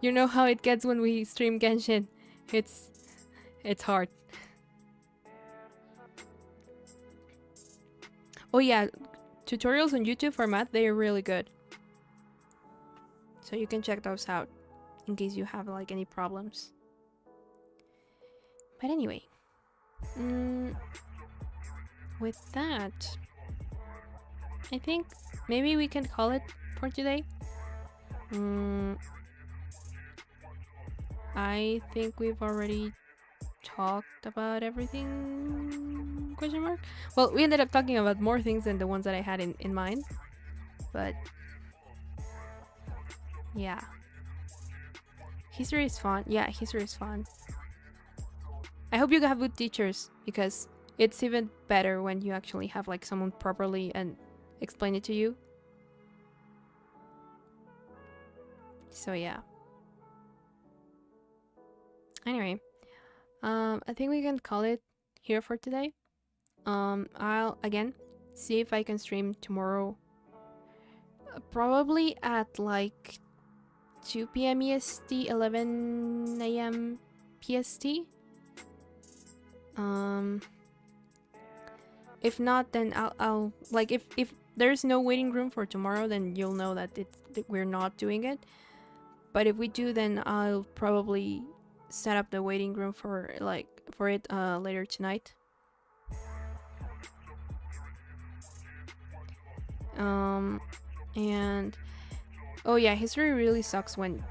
You know how it gets when we stream Genshin. It's hard. Oh yeah, tutorials on YouTube for math, they are really good. So you can check those out in case you have like any problems. But anyway, with that, I think maybe we can call it for today. I think we've already talked about everything, question mark? Well, we ended up talking about more things than the ones that I had in mind. But yeah. History is fun. Yeah, history is fun. I hope you have good teachers because it's even better when you actually have like someone properly and explain it to you. So yeah. Anyway, I think we can call it here for today. I'll again see if I can stream tomorrow. Probably at like 2 p.m. EST, 11 a.m. PST. If not, then I'll like if there's no waiting room for tomorrow, then you'll know that we're not doing it. But if we do, then I'll probably set up the waiting room for it later tonight. And oh yeah, history really sucks when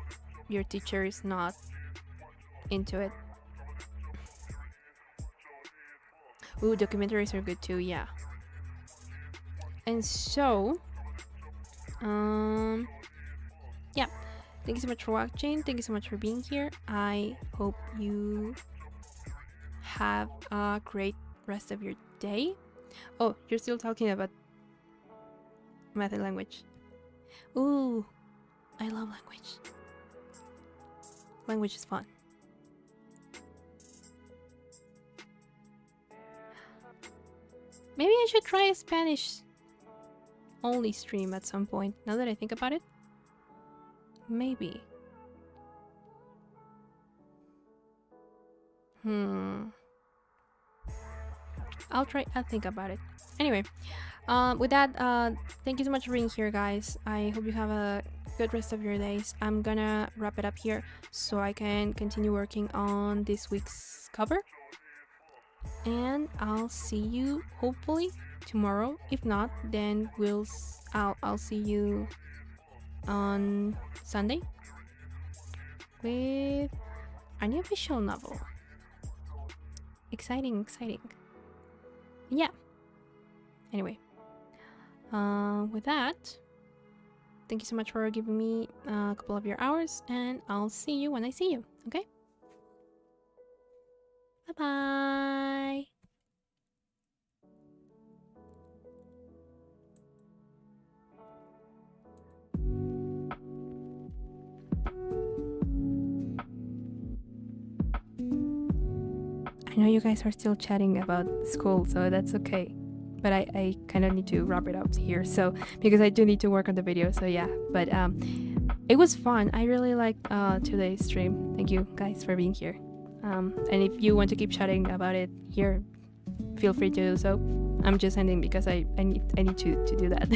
your teacher is not into it. Ooh, documentaries are good too, yeah. And so, yeah. Thank you so much for watching. Thank you so much for being here. I hope you have a great rest of your day. Oh, you're still talking about math and language. Ooh, I love language. Language is fun. Maybe I should try a Spanish only stream at some point, now that I think about it. Maybe. I'll think about it. Anyway, with that, thank you so much for being here, guys. I hope you have a good rest of your days. I'm gonna wrap it up here so I can continue working on this week's cover. And I'll see you hopefully tomorrow. If not, then I'll see you on Sunday with a new visual novel. Exciting. Yeah. Anyway, with that, thank you so much for giving me a couple of your hours, and I'll see you when I see you. Okay? Bye-bye. I know you guys are still chatting about school, so that's okay. But I kind of need to wrap it up here, so because I do need to work on the video, so yeah. But it was fun. I really liked today's stream. Thank you guys for being here. And if you want to keep chatting about it here, feel free to do so. I'm just ending because I need to do that.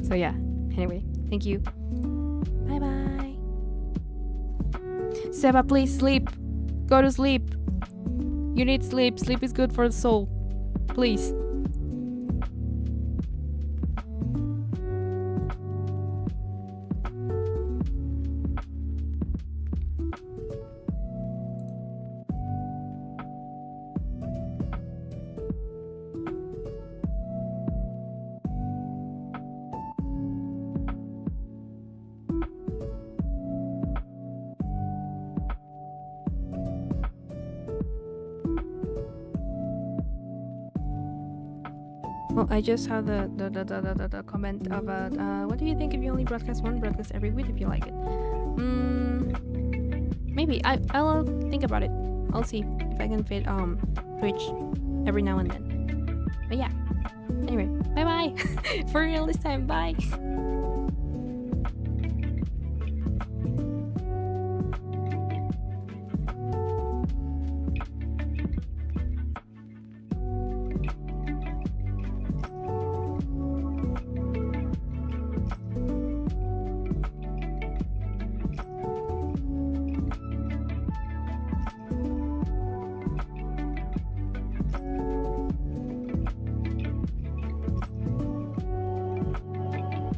So yeah. Anyway, thank you. Bye bye. Seba, please sleep. Go to sleep. You need sleep. Sleep is good for the soul. Please. Well, I just have the comment about what do you think if you only broadcast one broadcast every week if you like it? Maybe I'll think about it. I'll see if I can fit Twitch every now and then. But yeah. Anyway, bye bye. For real this time. Bye.